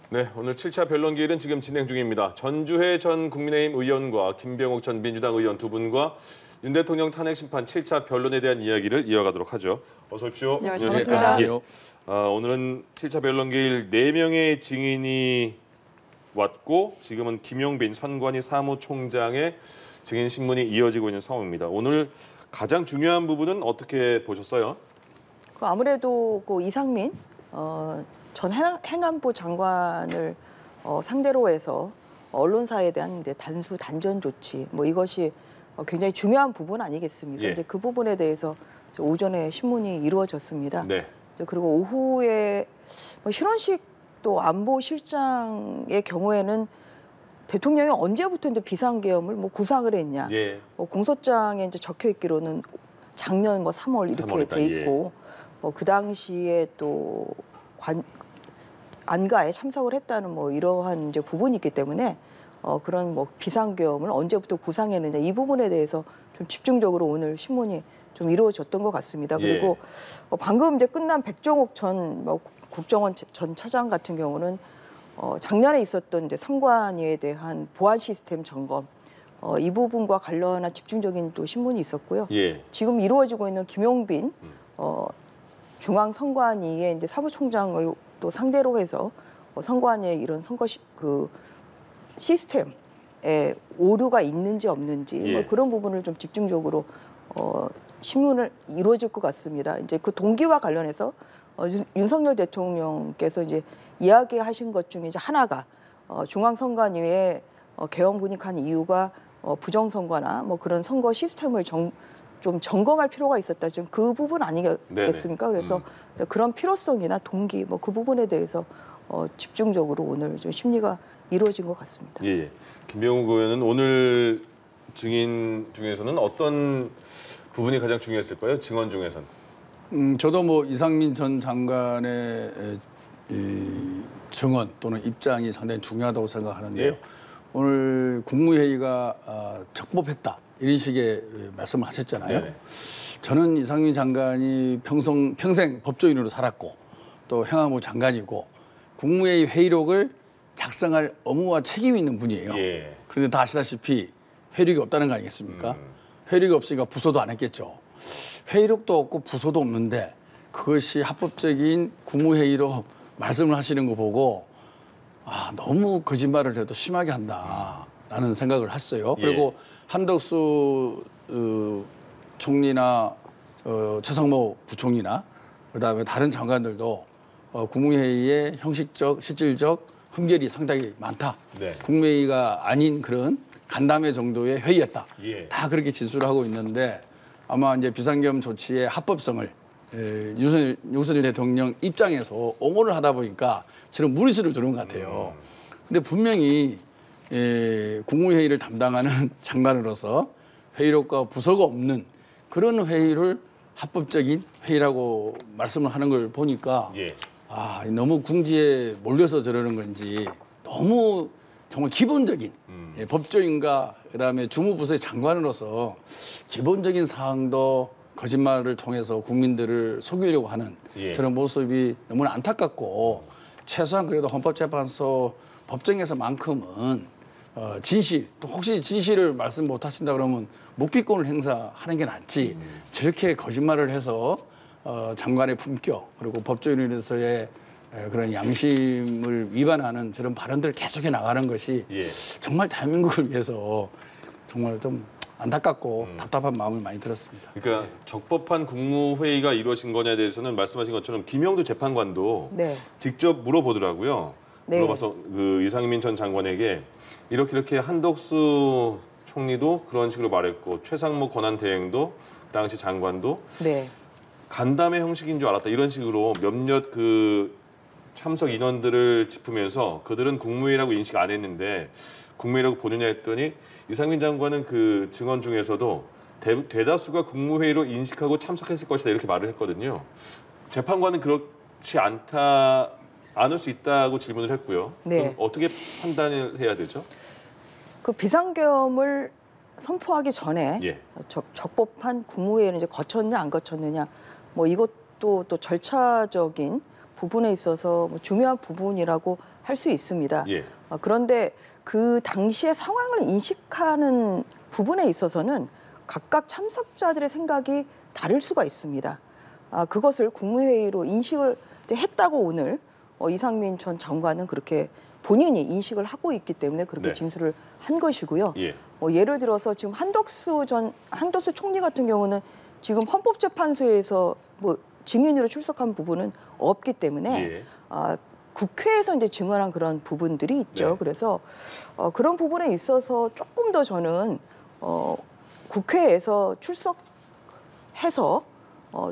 네, 오늘 7차 변론기일은 지금 진행 중입니다. 전주혜 전 국민의힘 의원과 김병욱 전 민주당 의원 두 분과 윤 대통령 탄핵 심판 7차 변론에 대한 이야기를 이어가도록 하죠. 어서 오십시오. 네, 안녕하십니까. 오늘은 7차 변론기일 4명의 증인이 왔고 지금은 김용빈 선관위 사무총장의 증인 신문이 이어지고 있는 상황입니다. 오늘 가장 중요한 부분은 어떻게 보셨어요? 아무래도 이상민 전 행안부 장관을 상대로 해서 언론사에 대한 단수 단전 조치 이것이 굉장히 중요한 부분 아니겠습니까? 예. 이제 그 부분에 대해서 오전에 신문이 이루어졌습니다. 네. 그리고 오후에 신원식 또 안보실장의 경우에는 대통령이 언제부터 이제 비상계엄을 구상을 했냐? 예. 공소장에 이제 적혀 있기로는 작년 3월 이렇게 돼 있고 그 당시에 또 안가에 참석을 했다는 이러한 이제 부분이 있기 때문에 그런 비상계엄을 언제부터 구상했느냐 이 부분에 대해서 좀 집중적으로 오늘 신문이 좀 이루어졌던 것 같습니다. 그리고 방금 이제 끝난 백종욱 전 국정원 전 차장 같은 경우는 작년에 있었던 이제 선관위에 대한 보안 시스템 점검 이 부분과 관련한 집중적인 또 신문이 있었고요. 예. 지금 이루어지고 있는 김용빈 중앙선관위의 이제 사무총장을 또 상대로 해서 선관위의 이런 선거 시스템에 오류가 있는지 없는지 그런 부분을 좀 집중적으로 신문을 이루어질 것 같습니다. 이제 그 동기와 관련해서 윤석열 대통령께서 이제 이야기하신 것 중에 이제 하나가 중앙선관위에 계엄 군입한 이유가 부정선거나 그런 선거 시스템을 좀 점검할 필요가 있었다. 지금 그 부분 아니겠습니까? 그래서 그런 필요성이나 동기 그 부분에 대해서 집중적으로 오늘 좀 심리가 이루어진 것 같습니다. 예. 김병욱 의원은 오늘 증인 중에서는 어떤 부분이 가장 중요했을까요? 증언 중에서는. 저도 이상민 전 장관의 이 증언 또는 입장이 상당히 중요하다고 생각하는데요. 예. 오늘 국무회의가 적법했다 이런 식의 말씀을 하셨잖아요. 네네. 저는 이상민 장관이 평생 법조인으로 살았고 또 행안부 장관이고 국무회의 회의록을 작성할 의무와 책임이 있는 분이에요. 예. 그런데 다 아시다시피 회의록이 없다는 거 아니겠습니까? 회의록이 없으니까 부서도 안 했겠죠. 회의록도 없고 부서도 없는데 그것이 합법적인 국무회의로 말씀을 하시는 거 보고 너무 거짓말을 해도 심하게 한다라는 생각을 했어요. 그리고 한덕수 총리나 최상목 부총리나 그다음에 다른 장관들도 국무회의에 형식적, 실질적 흠결이 상당히 많다. 네. 국무회의가 아닌 그런 간담회 정도의 회의였다. 예. 다 그렇게 진술을 하고 있는데 아마 이제 비상계엄 조치의 합법성을 윤석열 대통령 입장에서 옹호를 하다 보니까 저는 무리수를 두는 것 같아요. 근데 분명히 국무회의를 담당하는 장관으로서 회의록과 부서가 없는 그런 회의를 합법적인 회의라고 말씀을 하는 걸 보니까 너무 궁지에 몰려서 저러는 건지 너무 정말 기본적인 법조인과 그다음에 주무부서의 장관으로서 기본적인 사항도 거짓말을 통해서 국민들을 속이려고 하는 저런 모습이 너무나 안타깝고 최소한 그래도 헌법재판소 법정에서만큼은 진실 또 혹시 진실을 말씀 못 하신다 그러면 묵비권을 행사하는 게 낫지 저렇게 거짓말을 해서 장관의 품격 그리고 법조인으로서의 그런 양심을 위반하는 저런 발언들을 계속해 나가는 것이 정말 대한민국을 위해서 정말 좀 안타깝고 답답한 마음을 많이 들었습니다. 그러니까 적법한 국무회의가 이루어진 거냐에 대해서는 말씀하신 것처럼 김영두 재판관도 직접 물어보더라고요. 물어봐서 이상민 전 장관에게 이렇게 한덕수 총리도 그런 식으로 말했고 최상목 권한대행도 당시 장관도 간담회 형식인 줄 알았다 이런 식으로 몇몇 참석 인원들을 짚으면서 그들은 국무회의라고 인식 안 했는데 국무회의라고 보느냐 했더니 이상민 장관은 그 증언 중에서도 대다수가 국무회의로 인식하고 참석했을 것이다 이렇게 말을 했거든요. 재판관은 그렇지 않을 수 있다고 질문을 했고요. 그럼 어떻게 판단을 해야 되죠? 그 비상계엄을 선포하기 전에 적법한 국무회의를 이제 거쳤냐 안 거쳤느냐 이것도 또 절차적인 부분에 있어서 뭐 중요한 부분이라고 할 수 있습니다. 예. 그런데 그 당시의 상황을 인식하는 부분에 있어서는 각각 참석자들의 생각이 다를 수가 있습니다. 그것을 국무회의로 인식을 했다고 오늘 이상민 전 장관은 그렇게 본인이 인식을 하고 있기 때문에 그렇게 네. 진술을 한 것이고요. 예. 예를 들어서 지금 한덕수 총리 같은 경우는 지금 헌법재판소에서 뭐 증인으로 출석한 부분은 없기 때문에 예. 국회에서 이제 증언한 그런 부분들이 있죠. 네. 그래서 그런 부분에 있어서 조금 더 저는 국회에서 출석해서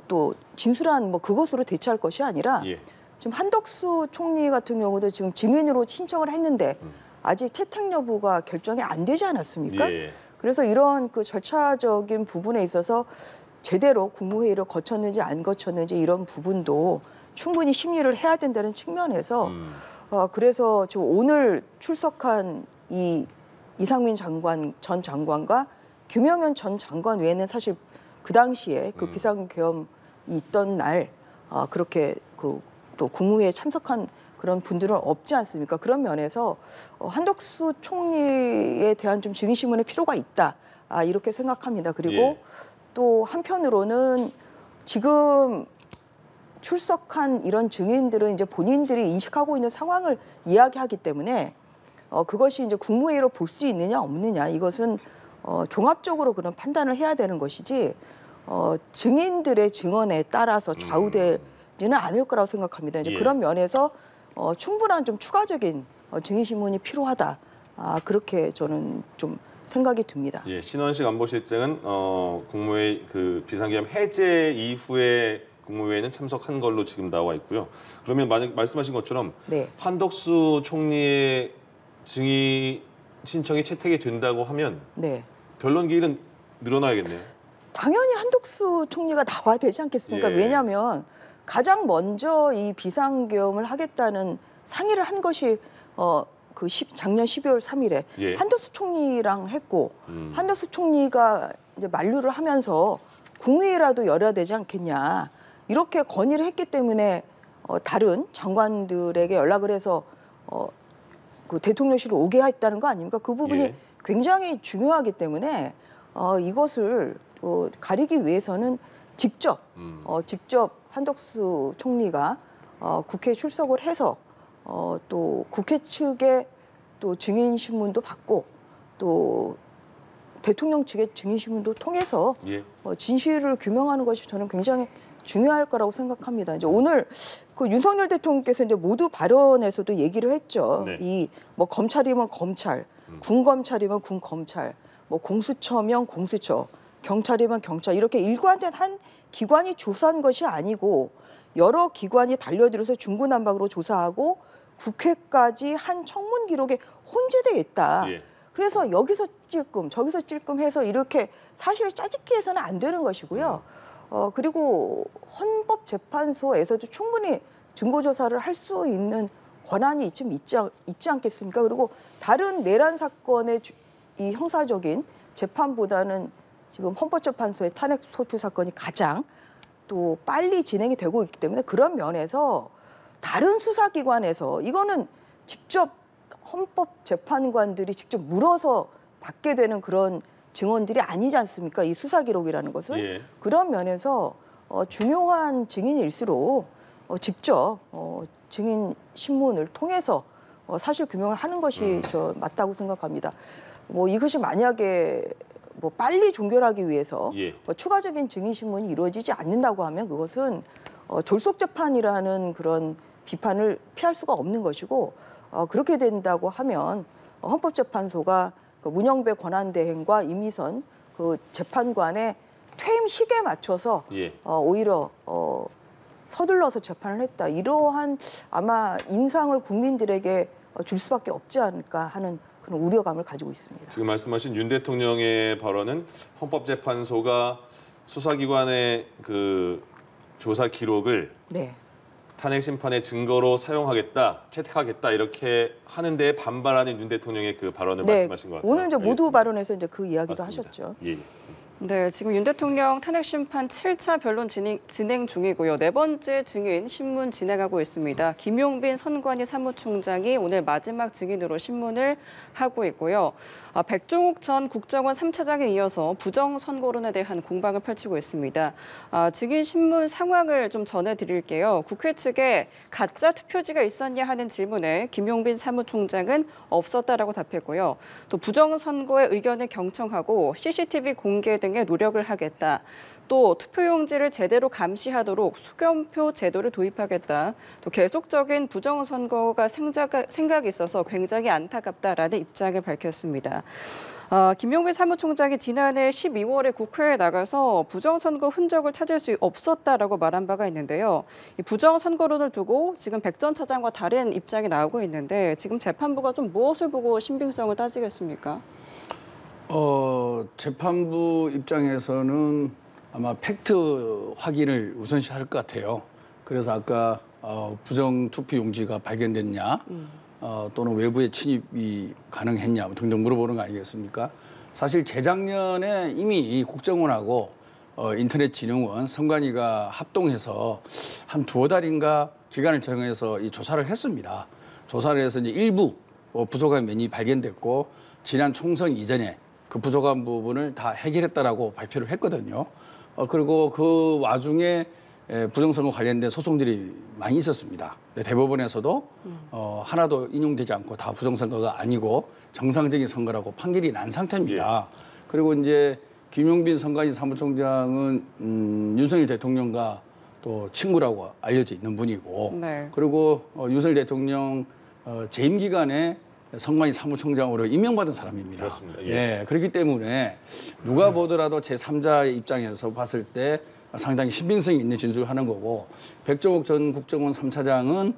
또 진술한 뭐 그것으로 대체할 것이 아니라 예. 지금 한덕수 총리 같은 경우도 지금 증인으로 신청을 했는데 아직 채택 여부가 결정이 안 되지 않았습니까? 예. 그래서 이런 그 절차적인 부분에 있어서 제대로 국무회의를 거쳤는지 안 거쳤는지 이런 부분도 충분히 심리를 해야 된다는 측면에서 그래서 지금 오늘 출석한 이 이상민 전 장관과 김영현 전 장관 외에는 사실 그 당시에 그 비상계엄이 있던 날 그렇게 또 국무회의에 참석한 그런 분들은 없지 않습니까? 그런 면에서 한덕수 총리에 대한 좀 증인신문의 필요가 있다. 이렇게 생각합니다. 그리고 예. 또 한편으로는 지금 출석한 이런 증인들은 이제 본인들이 인식하고 있는 상황을 이야기하기 때문에 그것이 이제 국무회의로 볼 수 있느냐 없느냐 이것은 종합적으로 그런 판단을 해야 되는 것이지 증인들의 증언에 따라서 좌우되지는 않을 거라고 생각합니다. 이제 예. 그런 면에서 충분한 좀 추가적인 증인신문이 필요하다. 그렇게 저는 좀 생각이 듭니다. 예, 신원식 안보실장은 국무회의 그 비상계엄 해제 이후에 국무회의는 참석한 걸로 지금 나와 있고요. 그러면 만약 말씀하신 것처럼 네. 한덕수 총리의 증인 신청이 채택이 된다고 하면 네. 변론 기일은 늘어나야겠네요. 당연히 한덕수 총리가 나와야 되지 않겠습니까? 예. 왜냐하면 가장 먼저 이 비상계엄을 하겠다는 상의를 한 것이 작년 12월 3일에 예. 한덕수 총리랑 했고 한덕수 총리가 이제 만류를 하면서 국회라도 열어야 되지 않겠냐 이렇게 건의를 했기 때문에 다른 장관들에게 연락을 해서 그 대통령실을 오게 했다는 거 아닙니까? 그 부분이 예. 굉장히 중요하기 때문에 이것을 가리기 위해서는 직접 한덕수 총리가 국회에 출석을 해서 또 국회 측의 또 증인 신문도 받고 또 대통령 측의 증인 신문도 통해서 예. 진실을 규명하는 것이 저는 굉장히 중요할 거라고 생각합니다. 이제 오늘 그 윤석열 대통령께서 이제 모두 발언에서도 얘기를 했죠. 네. 이 뭐 검찰이면 검찰, 군 검찰이면 군 검찰, 뭐 공수처면 공수처, 경찰이면 경찰 이렇게 일관된 한 기관이 조사한 것이 아니고 여러 기관이 달려들어서 중구난방으로 조사하고 국회까지 한 청문 기록에 혼재되어 있다. 예. 그래서 여기서 찔끔 저기서 찔끔 해서 이렇게 사실을 짜집기 해서는 안 되는 것이고요. 그리고 헌법재판소에서도 충분히 증거조사를 할 수 있는 권한이 좀 있지 않겠습니까? 그리고 다른 내란 사건의 이 형사적인 재판보다는 지금 헌법재판소의 탄핵소추 사건이 가장 또 빨리 진행이 되고 있기 때문에 그런 면에서 다른 수사기관에서 이거는 직접 헌법재판관들이 직접 물어서 받게 되는 그런 증언들이 아니지 않습니까? 이 수사기록이라는 것은. 예. 그런 면에서 중요한 증인일수록 직접 증인 신문을 통해서 사실 규명을 하는 것이 저 맞다고 생각합니다. 뭐 이것이 만약에 뭐 빨리 종결하기 위해서 예. 추가적인 증인 신문이 이루어지지 않는다고 하면 그것은 졸속 재판이라는 그런 비판을 피할 수가 없는 것이고 그렇게 된다고 하면 헌법재판소가 그 문영배 권한대행과 임미선 그 재판관의 퇴임 시기에 맞춰서 예. 오히려 서둘러서 재판을 했다. 이러한 아마 인상을 국민들에게 줄 수밖에 없지 않을까 하는 그런 우려감을 가지고 있습니다. 지금 말씀하신 윤 대통령의 발언은 헌법재판소가 수사기관의 그 조사 기록을 네. 탄핵 심판의 증거로 사용하겠다, 채택하겠다 이렇게 하는 데에 반발하는 윤 대통령의 그 발언을 네. 말씀하신 것 같아요. 오늘 이제 모두 알겠습니다. 발언에서 이제 그 이야기도 맞습니다. 하셨죠. 예. 네, 지금 윤 대통령 탄핵 심판 7차 변론 진행 중이고요. 네 번째 증인 신문 진행하고 있습니다. 김용빈 선관위 사무총장이 오늘 마지막 증인으로 신문을 하고 있고요. 백종욱 전 국정원 3차장에 이어서 부정선거론에 대한 공방을 펼치고 있습니다. 증인 신문 상황을 좀 전해드릴게요. 국회 측에 가짜 투표지가 있었냐 하는 질문에 김용빈 사무총장은 없었다라고 답했고요. 또 부정선거의 의견을 경청하고 CCTV 공개 등의 노력을 하겠다. 또 투표용지를 제대로 감시하도록 수검표 제도를 도입하겠다. 또 계속적인 부정선거가 생각이 있어서 굉장히 안타깝다라는 입장을 밝혔습니다. 김용빈 사무총장이 지난해 12월에 국회에 나가서 부정선거 흔적을 찾을 수 없었다라고 말한 바가 있는데요. 이 부정선거론을 두고 지금 백 전 차장과 다른 입장이 나오고 있는데 지금 재판부가 좀 무엇을 보고 신빙성을 따지겠습니까? 재판부 입장에서는 아마 팩트 확인을 우선시할 것 같아요. 그래서 아까 부정 투표 용지가 발견됐냐, 또는 외부의 침입이 가능했냐 등등 물어보는 거 아니겠습니까? 사실 재작년에 이미 국정원하고 인터넷진흥원, 선관위가 합동해서 한 두어 달인가 기간을 정해서 이 조사를 했습니다. 조사를 해서 이제 일부 부족한 면이 발견됐고 지난 총선 이전에 그 부족한 부분을 다 해결했다라고 발표를 했거든요. 그리고 그 와중에 부정선거 관련된 소송들이 많이 있었습니다. 대법원에서도 하나도 인용되지 않고 다 부정선거가 아니고 정상적인 선거라고 판결이 난 상태입니다. 예. 그리고 이제 김용빈 선관위 사무총장은 윤석열 대통령과 또 친구라고 알려져 있는 분이고, 네. 그리고 윤석열 대통령 재임 기간에 선관위 사무총장으로 임명받은 사람입니다. 그렇습니다. 예. 예, 그렇기 때문에 누가 보더라도 제3자의 입장에서 봤을 때 상당히 신빙성이 있는 진술을 하는 거고, 백종욱 전 국정원 3차장은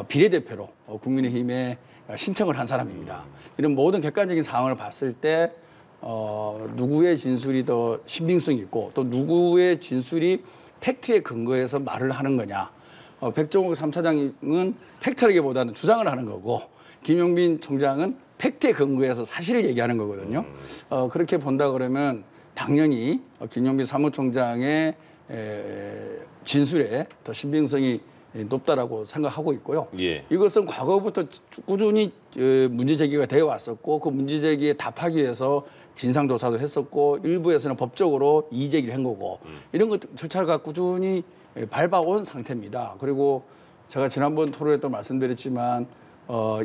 비례대표로 국민의힘에 신청을 한 사람입니다. 이런 모든 객관적인 상황을 봤을 때 누구의 진술이 더 신빙성이 있고 또 누구의 진술이 팩트에 근거해서 말을 하는 거냐. 백종욱 3차장은 팩트라기보다는 주장을 하는 거고, 김용빈 총장은 팩트에 근거해서 사실을 얘기하는 거거든요. 그렇게 본다 그러면 당연히 김용빈 사무총장의 진술에 더 신빙성이 높다라고 생각하고 있고요. 예. 이것은 과거부터 꾸준히 문제 제기가 되어 왔었고, 그 문제 제기에 답하기 위해서 진상조사도 했었고, 일부에서는 법적으로 이의 제기를 한 거고, 이런 것 절차가 꾸준히 밟아온 상태입니다. 그리고 제가 지난번 토론에도 말씀드렸지만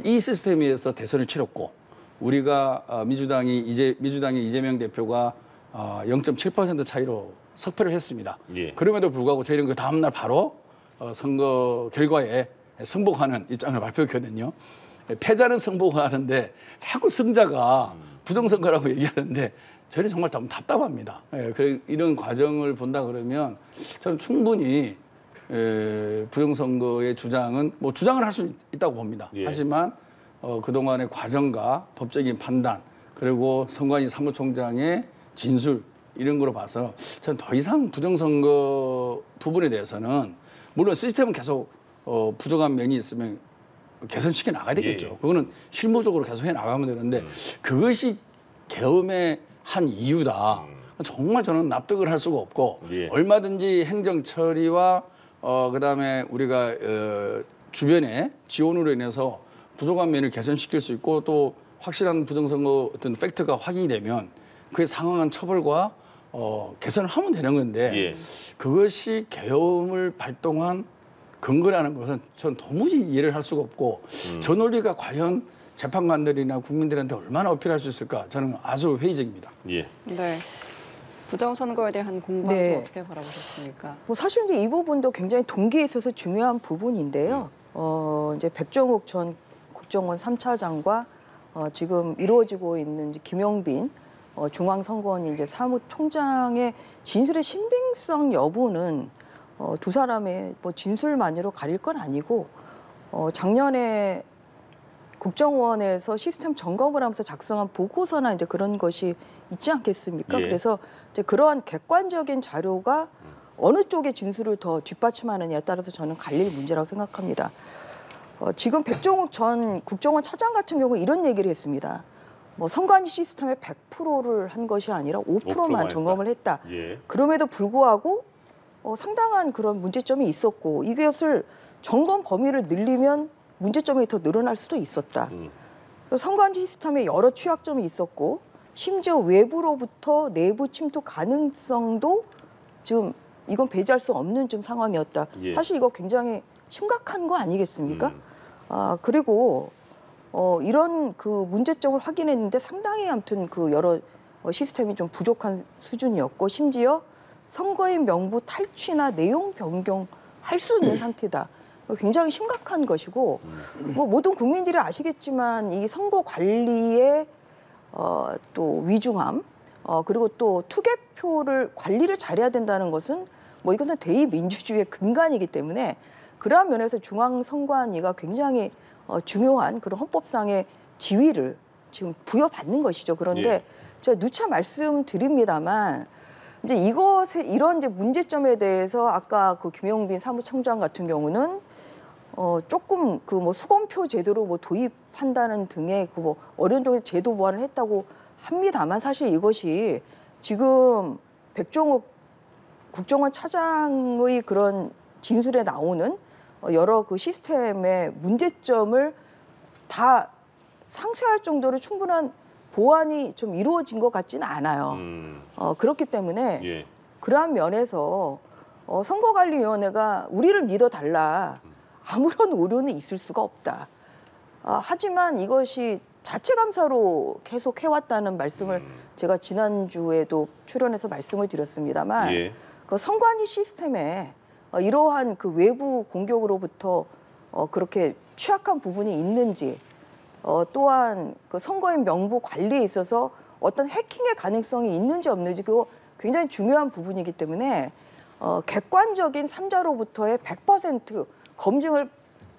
이 시스템에 의해서 대선을 치렀고, 우리가 민주당의 이재명 대표가 0.7% 차이로 석패를 했습니다. 예. 그럼에도 불구하고 저희는 그 다음날 바로 선거 결과에 승복하는 입장을 발표했거든요. 패자는 승복하는데 자꾸 승자가 부정선거라고 얘기하는데 저희는 정말 너무 답답합니다. 이런 과정을 본다 그러면 저는 충분히 부정선거의 주장은 뭐 주장을 할 수 있다고 봅니다. 예. 하지만 그동안의 과정과 법적인 판단, 그리고 선관위 사무총장의 진술, 이런 거로 봐서 저는 더 이상 부정선거 부분에 대해서는, 물론 시스템은 계속 부족한 면이 있으면 개선시켜 나가야 되겠죠. 예. 그거는 실무적으로 계속 해 나가면 되는데 그것이 계엄의 한 이유다. 정말 저는 납득을 할 수가 없고, 예. 얼마든지 행정 처리와 그다음에 우리가 주변의 지원으로 인해서 부족한 면을 개선시킬 수 있고, 또 확실한 부정선거 어떤 팩트가 확인이 되면 그에 상응한 처벌과 개선을 하면 되는 건데, 예. 그것이 계엄을 발동한 근거라는 것은 저는 도무지 이해를 할 수가 없고, 저 논리가 과연 재판관들이나 국민들한테 얼마나 어필할 수 있을까, 저는 아주 회의적입니다. 예. 네. 부정선거에 대한 공방도 네. 어떻게 바라보셨습니까? 뭐 사실 이제 이 부분도 굉장히 동기에 있어서 중요한 부분인데요. 이제 백종욱 전 국정원 3차장과 지금 이루어지고 있는 이제 김용빈 중앙선관위 이제 사무총장의 진술의 신빙성 여부는 두 사람의 뭐 진술만으로 가릴 건 아니고, 작년에 국정원에서 시스템 점검을 하면서 작성한 보고서나 이제 그런 것이 있지 않겠습니까? 예. 그래서 이제 그러한 객관적인 자료가 어느 쪽의 진술을 더 뒷받침하느냐에 따라서 저는 갈릴 문제라고 생각합니다. 지금 백종욱 전 국정원 차장 같은 경우 이런 얘기를 했습니다. 뭐 선관위 시스템의 100%를 한 것이 아니라 5%만 점검을 했다. 예. 그럼에도 불구하고 상당한 그런 문제점이 있었고 이것을 점검 범위를 늘리면 문제점이 더 늘어날 수도 있었다. 선관위 시스템에 여러 취약점이 있었고 심지어 외부로부터 내부 침투 가능성도 지금 이건 배제할 수 없는 좀 상황이었다. 예. 사실 이거 굉장히 심각한 거 아니겠습니까? 그리고 이런 그 문제점을 확인했는데 상당히 아무튼 그 여러 시스템이 좀 부족한 수준이었고 심지어 선거인 명부 탈취나 내용 변경할 수 있는 상태다. 굉장히 심각한 것이고 뭐 모든 국민들이 아시겠지만 이 선거 관리의 또 위중함 그리고 또 투개표를 관리를 잘해야 된다는 것은 뭐 이것은 대의민주주의의 근간이기 때문에 그러한 면에서 중앙선관위가 굉장히 중요한 그런 헌법상의 지위를 지금 부여받는 것이죠. 그런데 예. 제가 누차 말씀드립니다만 이제 이런 이제 문제점에 대해서 아까 그 김용빈 사무총장 같은 경우는 조금 그 뭐 수검표 제도로 뭐 도입한다는 등의 그 뭐 어려운 쪽에 제도 보완을 했다고 합니다만 사실 이것이 지금 백종욱 국정원 차장의 그런 진술에 나오는 여러 그 시스템의 문제점을 다 상쇄할 정도로 충분한 보완이 좀 이루어진 것 같지는 않아요. 그렇기 때문에 예. 그러한 면에서 선거관리위원회가 우리를 믿어달라. 아무런 오류는 있을 수가 없다. 하지만 이것이 자체감사로 계속 해왔다는 말씀을 제가 지난주에도 출연해서 말씀을 드렸습니다만 예. 그 선관위 시스템에 이러한 그 외부 공격으로부터 그렇게 취약한 부분이 있는지 또한 그 선거인 명부 관리에 있어서 어떤 해킹의 가능성이 있는지 없는지 그거 굉장히 중요한 부분이기 때문에 객관적인 삼자로부터의 100% 검증을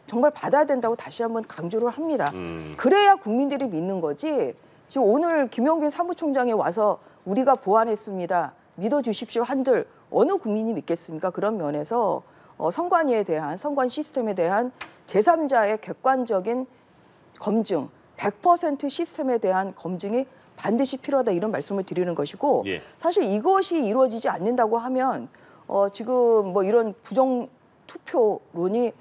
정말 받아야 된다고 다시 한번 강조를 합니다. 그래야 국민들이 믿는 거지. 지금 오늘 김용빈 사무총장이 와서 우리가 보완했습니다. 믿어주십시오 한들 어느 국민이 믿겠습니까? 그런 면에서 선관위에 대한 선관 시스템에 대한 제3자의 객관적인 검증, 100% 시스템에 대한 검증이 반드시 필요하다 이런 말씀을 드리는 것이고 예. 사실 이것이 이루어지지 않는다고 하면 지금 뭐 이런 부정 투표론을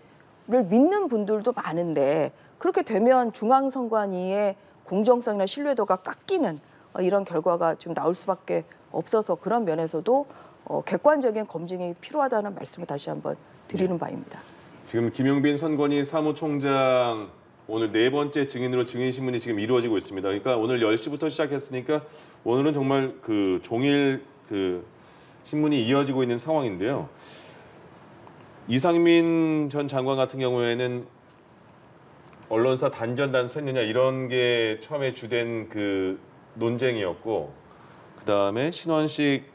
믿는 분들도 많은데 그렇게 되면 중앙선관위의 공정성이나 신뢰도가 깎이는 이런 결과가 지금 나올 수밖에 없어서 그런 면에서도 객관적인 검증이 필요하다는 말씀을 다시 한번 드리는 바입니다. 지금 김용빈 선관위 사무총장 오늘 4번째 증인으로 증인신문이 지금 이루어지고 있습니다. 그러니까 오늘 10시부터 시작했으니까 오늘은 정말 그 종일 그 신문이 이어지고 있는 상황인데요. 이상민 전 장관 같은 경우에는 언론사 단전 단수했느냐 이런 게 처음에 주된 그 논쟁이었고 그다음에 신원식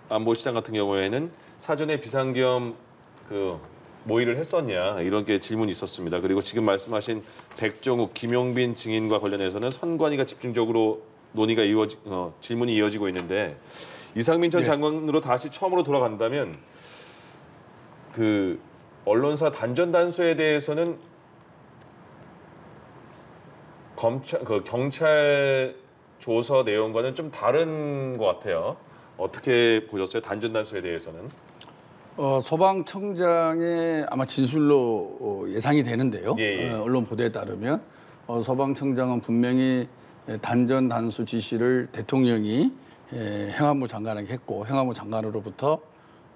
안보시장 같은 경우에는 사전에 비상겸 그 모의를 했었냐 이런 게 질문이 있었습니다. 그리고 지금 말씀하신 백종욱, 김용빈 증인과 관련해서는 선관위가 집중적으로 논의가 질문이 이어지고 있는데 이상민 전 장관으로 다시 처음으로 돌아간다면 그 언론사 단전 단수에 대해서는 경찰 조서 내용과는 좀 다른 것 같아요. 어떻게 보셨어요? 단전 단수에 대해서는? 소방청장의 아마 진술로 예상이 되는데요. 예. 언론 보도에 따르면 소방청장은 분명히 단전 단수 지시를 대통령이 행안부 장관에게 했고 행안부 장관으로부터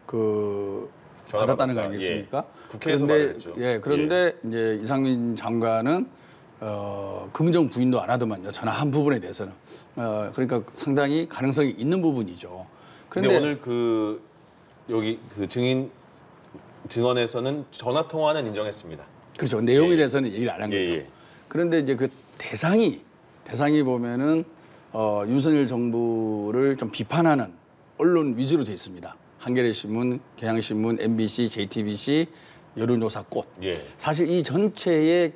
그 받았다는 거 아니겠습니까? 예. 국회에서 말했죠. 그런데 이제 이상민 장관은 긍정 부인도 안 하더만요. 전화한 부분에 대해서는 그러니까 상당히 가능성이 있는 부분이죠. 그런데 오늘 여기 그 증언에서는 전화 통화는 인정했습니다. 그렇죠. 내용에 대해서는 얘기를 안 한 거죠. 예. 그런데 이제 그 대상이 보면은 윤석열 정부를 좀 비판하는 언론 위주로 돼 있습니다. 한겨레 신문, 경향신문, MBC, JTBC, 여론조사 꽃. 예. 사실 이 전체의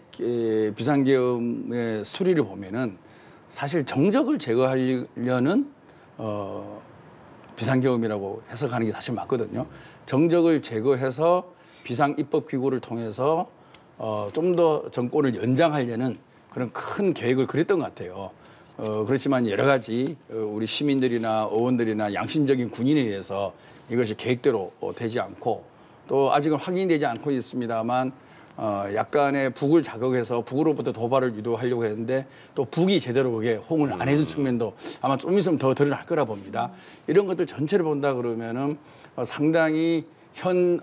비상계엄의 스토리를 보면은 사실 정적을 제거하려는 비상계엄이라고 해석하는 게 사실 맞거든요. 정적을 제거해서 비상입법기구를 통해서 좀 더 정권을 연장하려는 그런 큰 계획을 그렸던 것 같아요. 그렇지만 여러 가지 우리 시민들이나 의원들이나 양심적인 군인에 의해서 이것이 계획대로 되지 않고 또 아직은 확인되지 않고 있습니다만 약간의 북을 자극해서 북으로부터 도발을 유도하려고 했는데 또 북이 제대로 그게 호응을 안 해준 측면도 아마 좀 있으면 더 드러날 거라 봅니다. 이런 것들 전체를 본다 그러면은 상당히 현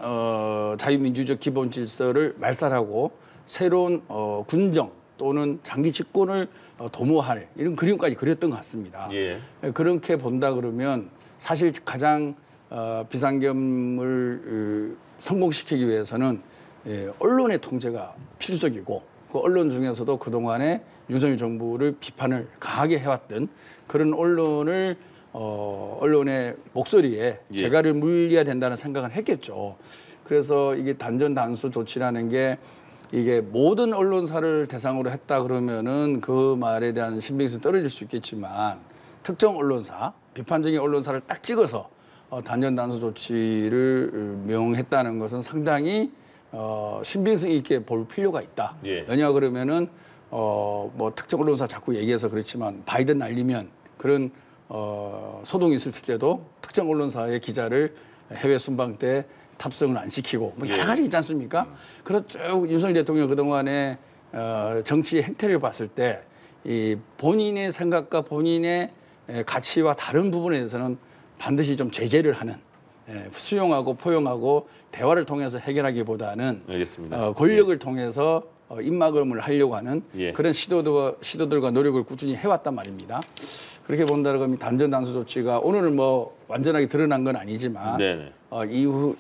자유민주적 기본 질서를 말살하고 새로운 군정 또는 장기 집권을 도모할 이런 그림까지 그렸던 것 같습니다. 예. 그렇게 본다 그러면 사실 가장 비상겸을 성공시키기 위해서는 언론의 통제가 필수적이고 그 언론 중에서도 그동안에 윤석열 정부를 비판을 강하게 해왔던 그런 언론을 언론의 목소리에 재갈을 물려야 된다는 생각을 했겠죠. 그래서 이게 단전단수 조치라는 게 이게 모든 언론사를 대상으로 했다 그러면은 그 말에 대한 신빙성이 떨어질 수 있겠지만 특정 언론사, 비판적인 언론사를 딱 찍어서 단전단수 조치를 명했다는 것은 상당히 신빙성 있게 볼 필요가 있다. 왜냐 그러면은 뭐 특정 언론사 자꾸 얘기해서 그렇지만 바이든 날리면 그런 소동이 있을 때도 특정 언론사의 기자를 해외 순방 때 탑승을 안 시키고 뭐 여러 가지 있지 않습니까? 그래서 쭉 윤석열 대통령 그동안의 정치 행태를 봤을 때 이 본인의 생각과 본인의 가치와 다른 부분에 대해서는 반드시 좀 제재를 하는 수용하고 포용하고 대화를 통해서 해결하기보다는 알겠습니다. 권력을 통해서 입막음을 하려고 하는 그런 시도들과 노력을 꾸준히 해왔단 말입니다. 그렇게 본다고 하면 단전단수 조치가 오늘은 뭐 완전하게 드러난 건 아니지만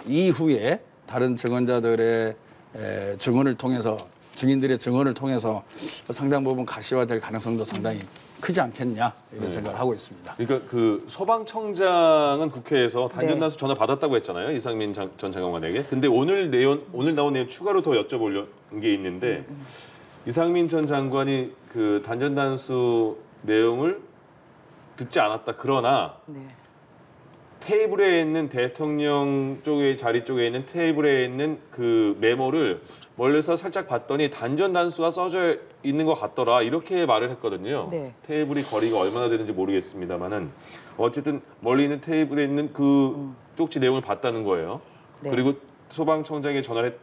이후에 다른 증언자들의 증언을 통해서 증인들의 증언을 통해서 상당 부분 가시화될 가능성도 상당히 크지 않겠냐 이런 생각을 하고 있습니다. 그러니까 그 소방청장은 국회에서 단전단수 전화 받았다고 했잖아요, 이상민 전 장관에게. 근데 오늘 나온 내용 추가로 더 여쭤보려는 게 있는데 이상민 전 장관이 그 단전단수 내용을 듣지 않았다. 그러나 테이블에 있는 대통령 쪽의 자리 쪽에 있는 테이블에 있는 그 메모를 멀리서 살짝 봤더니 단전단수가 써져 있는 것 같더라. 이렇게 말을 했거든요. 테이블이 거리가 얼마나 되는지 모르겠습니다만은 어쨌든 멀리 있는 테이블에 있는 그 쪽지 내용을 봤다는 거예요. 그리고 소방청장에 전화를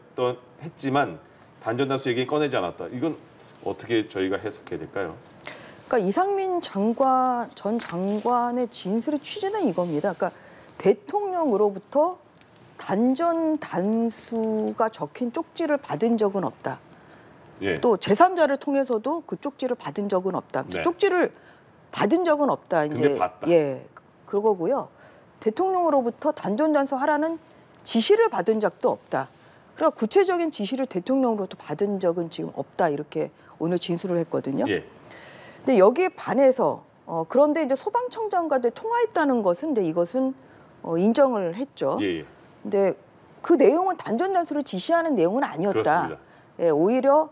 했지만 단전단수 얘기 꺼내지 않았다. 이건 어떻게 저희가 해석해야 될까요? 그러니까 이상민 전 장관의 진술의 취지는 이겁니다. 그러니까 대통령으로부터 단전단수가 적힌 쪽지를 받은 적은 없다. 또 제3자를 통해서도 그 쪽지를 받은 적은 없다. 쪽지를 받은 적은 없다. 이제 봤다. 그거고요. 대통령으로부터 단전단수 하라는 지시를 받은 적도 없다. 그러니까 구체적인 지시를 대통령으로부터 받은 적은 지금 없다. 이렇게 오늘 진술을 했거든요. 근데 여기에 반해서 그런데 이제 소방청장과 통화했다는 것은 이제 이것은 인정을 했죠. 근데 그 내용은 단전단수를 지시하는 내용은 아니었다. 오히려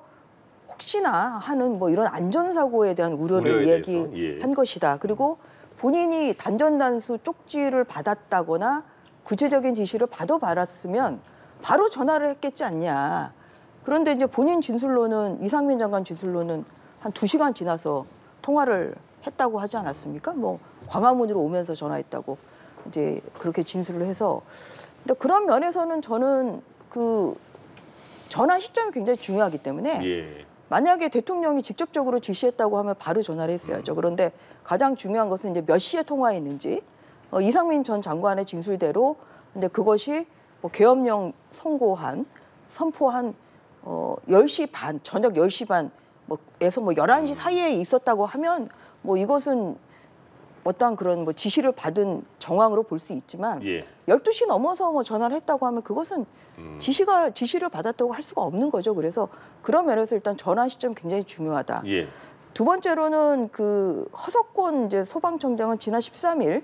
혹시나 하는 뭐 이런 안전사고에 대한 우려를 얘기한 것이다. 그리고 본인이 단전단수 쪽지를 받았다거나 구체적인 지시를 받았으면 바로 전화를 했겠지 않냐. 그런데 이제 본인 진술로는 이상민 장관 진술로는 한 2시간 지나서 통화를 했다고 하지 않았습니까? 뭐 광화문으로 오면서 전화했다고 이제 그렇게 진술을 해서 근데 그런 면에서는 저는 그 전화 시점이 굉장히 중요하기 때문에 만약에 대통령이 직접적으로 지시했다고 하면 바로 전화를 했어야죠. 그런데 가장 중요한 것은 이제 몇 시에 통화했는지 이상민 전 장관의 진술대로 근데 그것이 뭐 계엄령 선포한 10시 반 저녁 10시 반에서 뭐 11시 사이에 있었다고 하면 뭐 이것은 어떠한 그런 뭐 지시를 받은 정황으로 볼 수 있지만 12시 넘어서 뭐 전화를 했다고 하면 그것은 지시를 받았다고 할 수가 없는 거죠. 그래서 그런 면에서 일단 전화 시점 굉장히 중요하다. 두 번째로는 그 허석권 이제 소방청장은 지난 13일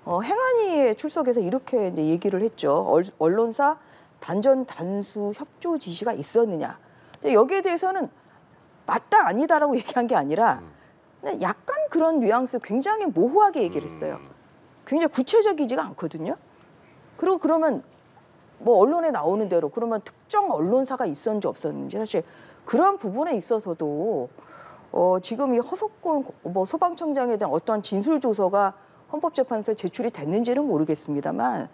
행안위에 출석해서 이렇게 이제 얘기를 했죠. 언론사 단전단수 협조 지시가 있었느냐. 근데 여기에 대해서는 맞다 아니다라고 얘기한 게 아니라 약간 그런 뉘앙스 굉장히 모호하게 얘기를 했어요. 굉장히 구체적이지가 않거든요. 그리고 그러면 뭐 언론에 나오는 대로 그러면 특정 언론사가 있었는지 없었는지 사실 그런 부분에 있어서도 지금 이 허석권 소방청장에 대한 어떤 진술 조서가 헌법재판소에 제출이 됐는지는 모르겠습니다만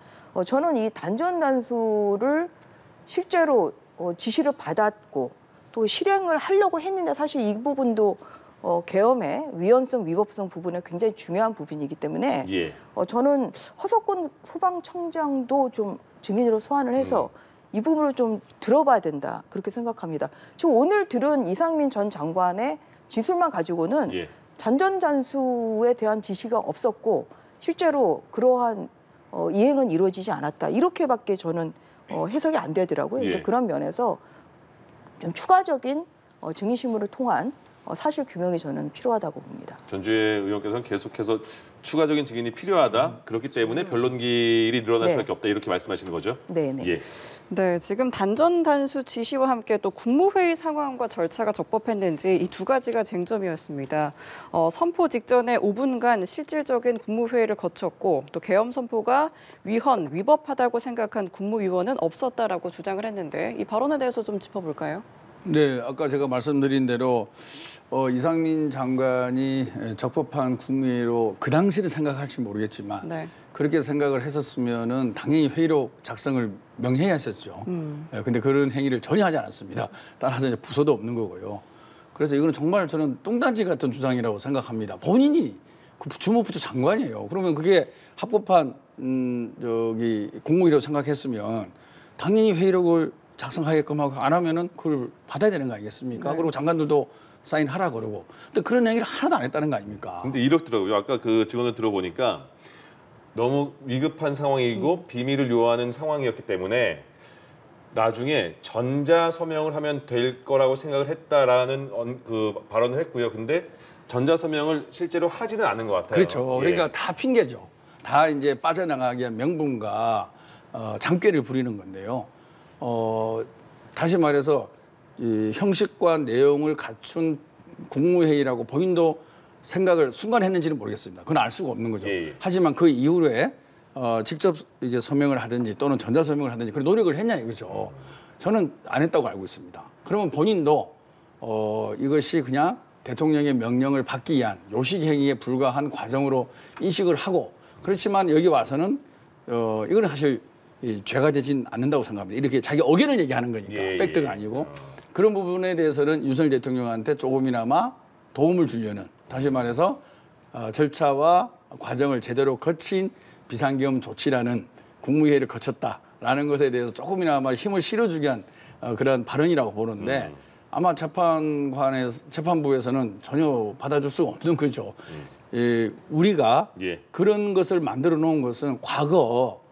저는 이 단전 단수를 실제로 지시를 받았고 또 실행을 하려고 했는데 사실 이 부분도 계엄의 위헌성, 위법성 부분에 굉장히 중요한 부분이기 때문에 예. 저는 허석권 소방청장도 좀 증인으로 소환을 해서 이 부분을 좀 들어봐야 된다 그렇게 생각합니다. 지금 오늘 들은 이상민 전 장관의 진술만 가지고는 예. 단전 단수에 대한 지시가 없었고 실제로 그러한 이행은 이루어지지 않았다 이렇게밖에 저는 해석이 안 되더라고요. 예. 이제 그런 면에서 좀 추가적인 증인 신문을 통한 사실 규명이 저는 필요하다고 봅니다. 전주의 의원께서는 계속해서 추가적인 증인이 필요하다. 그렇기 때문에 변론길이 늘어날 네. 수밖에 없다. 이렇게 말씀하시는 거죠? 네, 네. 예. 네, 지금 단전 단수 지시와 함께 또 국무회의 상황과 절차가 적법했는지 이 두 가지가 쟁점이었습니다. 선포 직전에 5분간 실질적인 국무회의를 거쳤고 또 계엄 선포가 위헌, 위법하다고 생각한 국무위원은 없었다라고 주장을 했는데 이 발언에 대해서 좀 짚어볼까요? 네, 아까 제가 말씀드린 대로 이상민 장관이 적법한 국무회의로 그 당시를 생각할지 모르겠지만 네. 그렇게 생각을 했었으면은 당연히 회의록 작성을 명해야 했었죠. 근데 그런 행위를 전혀 하지 않았습니다. 따라서 이제 부서도 없는 거고요. 그래서 이거는 정말 저는 뚱딴지 같은 주장이라고 생각합니다. 본인이 주무부처 장관이에요. 그러면 그게 합법한 국무회의라고 생각했으면 당연히 회의록을 작성하게끔 하고 안 하면은 그걸 받아야 되는 거 아니겠습니까? 네. 그리고 장관들도 사인하라 그러고. 근데 그런 얘기를 하나도 안 했다는 거 아닙니까? 근데 이렇더라고요. 아까 그 증언을 들어보니까 너무 위급한 상황이고 비밀을 요하는 상황이었기 때문에 나중에 전자 서명을 하면 될 거라고 생각을 했다라는 그 발언을 했고요. 근데 전자 서명을 실제로 하지는 않은 것 같아요. 그렇죠. 예. 그러니까 다 핑계죠. 다 이제 빠져나가기 위한 명분과 장꾀를 부리는 건데요. 다시 말해서 이 형식과 내용을 갖춘 국무회의라고 본인도 생각을 순간 했는지는 모르겠습니다. 그건 알 수가 없는 거죠. 예. 하지만 그 이후에 직접 이제 서명을 하든지 또는 전자 서명을 하든지 그런 노력을 했냐 이거죠. 저는 안 했다고 알고 있습니다. 그러면 본인도 이것이 그냥 대통령의 명령을 받기 위한 요식 행위에 불과한 과정으로 인식을 하고 그렇지만 여기 와서는 이거는 사실 죄가 되진 않는다고 생각합니다. 이렇게 자기 의견을 얘기하는 거니까 예, 팩트가 예. 아니고 그런 부분에 대해서는 윤석열 대통령한테 조금이나마 도움을 주려는 다시 말해서 절차와 과정을 제대로 거친 비상계엄 조치라는 국무회의를 거쳤다라는 것에 대해서 조금이나마 힘을 실어주기 위한 그런 발언이라고 보는데 아마 재판부에서는 전혀 받아줄 수가 없는 거죠. 우리가 예. 그런 것을 만들어 놓은 것은 과거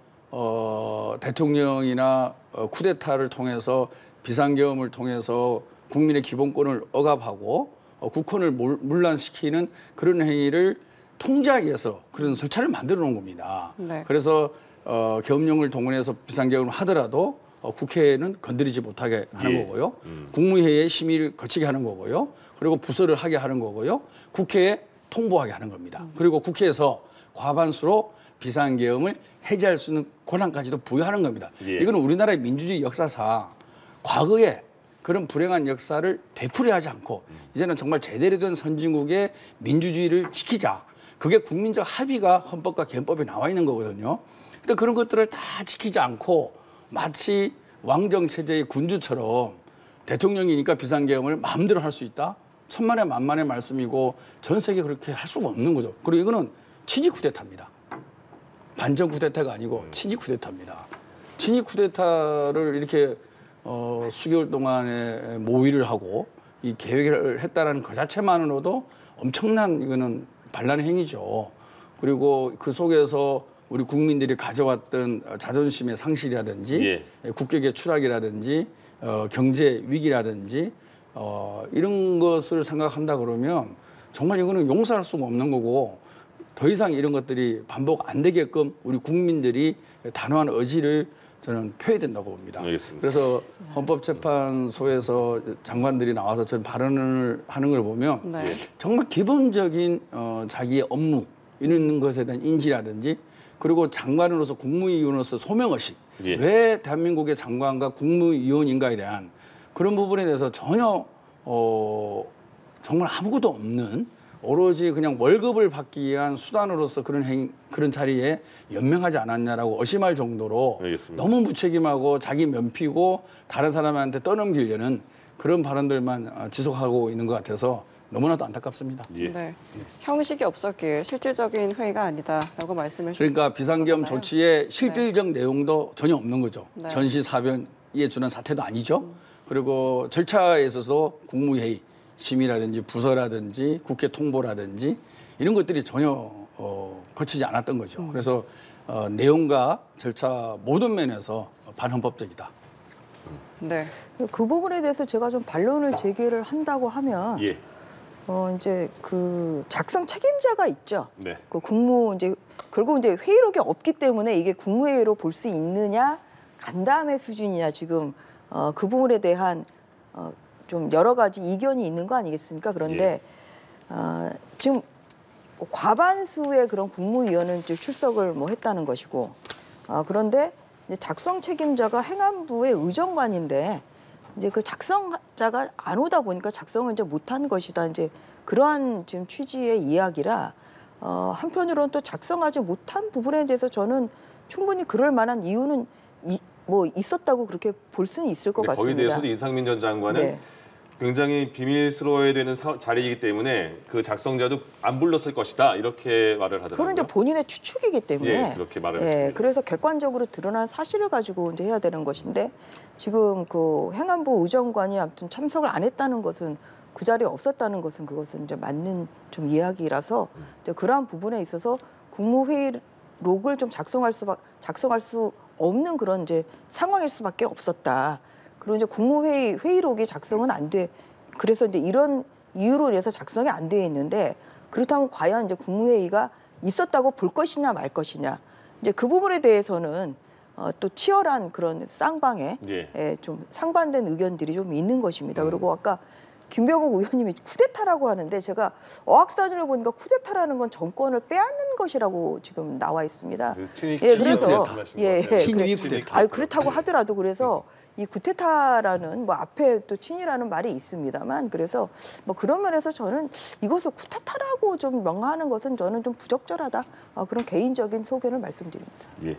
대통령이나 쿠데타를 통해서 비상계엄을 통해서 국민의 기본권을 억압하고 국권을 문란시키는 그런 행위를 통제하기 위해서 그런 절차를 만들어 놓은 겁니다. 네. 그래서 계엄령을 동원해서 비상계엄을 하더라도 국회는 건드리지 못하게 하는 예. 거고요. 국무회의에 심의를 거치게 하는 거고요. 그리고 부서를 하게 하는 거고요. 국회에 통보하게 하는 겁니다. 그리고 국회에서 과반수로 비상계엄을 해제할 수 있는 권한까지도 부여하는 겁니다. 예. 이거는 우리나라의 민주주의 역사상 과거에 그런 불행한 역사를 되풀이하지 않고 이제는 정말 제대로 된 선진국의 민주주의를 지키자. 그게 국민적 합의가 헌법과憲법에 나와 있는 거거든요. 근데 그런 것들을 다 지키지 않고 마치 왕정체제의 군주처럼 대통령이니까 비상계엄을 마음대로 할 수 있다? 천만의 만만의 말씀이고 전 세계 그렇게 할 수가 없는 거죠. 그리고 이거는 친위 쿠데타입니다. 반전 쿠데타가 아니고 친위 쿠데타입니다. 친위 쿠데타를 이렇게 수개월 동안에 모의를 하고 이 계획을 했다라는 그 자체만으로도 엄청난 이거는 반란의 행위죠. 그리고 그 속에서 우리 국민들이 가져왔던 자존심의 상실이라든지 예. 국격의 추락이라든지 경제 위기라든지 이런 것을 생각한다 그러면 정말 이거는 용서할 수가 없는 거고 더 이상 이런 것들이 반복 안 되게끔 우리 국민들이 단호한 의지를 저는 표해야 된다고 봅니다. 알겠습니다. 그래서 헌법재판소에서 장관들이 나와서 전 발언을 하는 걸 보면 네. 정말 기본적인 자기의 업무 이런 것에 대한 인지라든지 그리고 장관으로서 국무위원으로서 소명의식 예. 왜 대한민국의 장관과 국무위원인가에 대한 그런 부분에 대해서 전혀 정말 아무것도 없는 오로지 그냥 월급을 받기 위한 수단으로서 그런 자리에 연명하지 않았냐라고 의심할 정도로 알겠습니다. 너무 무책임하고 자기 면피고 다른 사람한테 떠넘기려는 그런 발언들만 지속하고 있는 것 같아서 너무나도 안타깝습니다. 예. 네. 형식이 없었길 실질적인 회의가 아니다라고 말씀해 주셨잖아요. 그러니까 비상겸 조치의 실질적 내용도 전혀 없는 거죠. 네. 전시사변에 주는 사태도 아니죠. 그리고 절차에 있어서 국무회의, 심의라든지 부서라든지 국회 통보라든지 이런 것들이 전혀 거치지 않았던 거죠. 그래서 내용과 절차 모든 면에서 반헌법적이다. 네. 그 부분에 대해서 제가 좀 반론을 제기를 한다고 하면 예. 이제 그 작성 책임자가 있죠. 네. 그 결국 이제 회의록이 없기 때문에 이게 국무회의로 볼 수 있느냐 간담회 수준이냐 지금 그 부분에 대한 좀 여러 가지 이견이 있는 거 아니겠습니까? 그런데 지금 과반수의 그런 국무위원은 이제 출석을 했다는 것이고 그런데 이제 작성 책임자가 행안부의 의정관인데 이제 그 작성자가 안 오다 보니까 작성을 이제 못한 것이다. 이제 그러한 지금 취지의 이야기라 한편으로는 또 작성하지 못한 부분에 대해서 저는 충분히 그럴 만한 이유는 있었다고 그렇게 볼 수는 있을 것 같습니다. 거기에 대해서도 이상민 전 장관은 네. 굉장히 비밀스러워야 되는 자리이기 때문에 그 작성자도 안 불렀을 것이다 이렇게 말을 하더라고요. 그건 이제 본인의 추측이기 때문에 그렇게 말을 했습니다. 그래서 객관적으로 드러난 사실을 가지고 이제 해야 되는 것인데 지금 그 행안부 의정관이 아무튼 참석을 안 했다는 것은 그 자리에 없었다는 것은 그것은 이제 맞는 좀 이야기라서 이제 그러한 부분에 있어서 국무회의록을 좀 작성할 수 없는 그런 이제 상황일 수밖에 없었다. 그리고 이제 국무회의 회의록이 작성은 안 돼. 그래서 이제 이런 이유로 인해서 작성이 안 돼 있는데 그렇다면 과연 이제 국무회의가 있었다고 볼 것이냐 말 것이냐. 이제 그 부분에 대해서는 또 치열한 그런 쌍방에 좀 상반된 의견들이 좀 있는 것입니다. 그리고 아까 김병욱 의원님이 쿠데타라고 하는데 제가 어학사전을 보니까 쿠데타라는 건 정권을 빼앗는 것이라고 지금 나와 있습니다. 그래서 친위 쿠데타. 그렇다고 하더라도 그래서 이 쿠데타라는 앞에 또 친이라는 말이 있습니다만 그래서 그런 면에서 저는 이것을 쿠데타라고 좀 명하는 것은 저는 좀 부적절하다. 그런 개인적인 소견을 말씀드립니다. 예.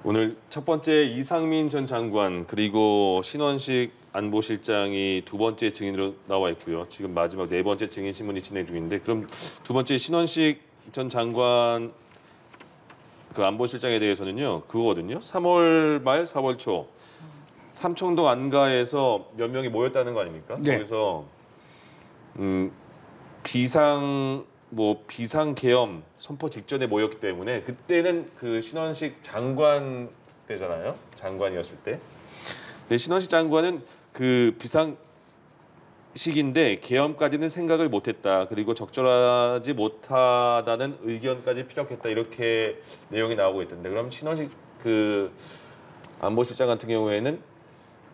오늘 첫 번째 이상민 전 장관 그리고 신원식 안보실장이 두 번째 증인으로 나와 있고요. 지금 마지막 네 번째 증인 신문이 진행 중인데 그럼 두 번째 신원식 전 장관 그 안보실장에 대해서는요. 그거거든요. 3월 말 4월 초 삼청동 안가에서 몇 명이 모였다는 거 아닙니까? 네. 거기서 비상 계엄 선포 직전에 모였기 때문에 그때는 그 신원식 장관 때잖아요. 장관이었을 때. 근데 신원식 장관은 그 비상식인데 계엄까지는 생각을 못했다. 그리고 적절하지 못하다는 의견까지 피력했다. 이렇게 내용이 나오고 있던데 그럼 신원식 그 안보실장 같은 경우에는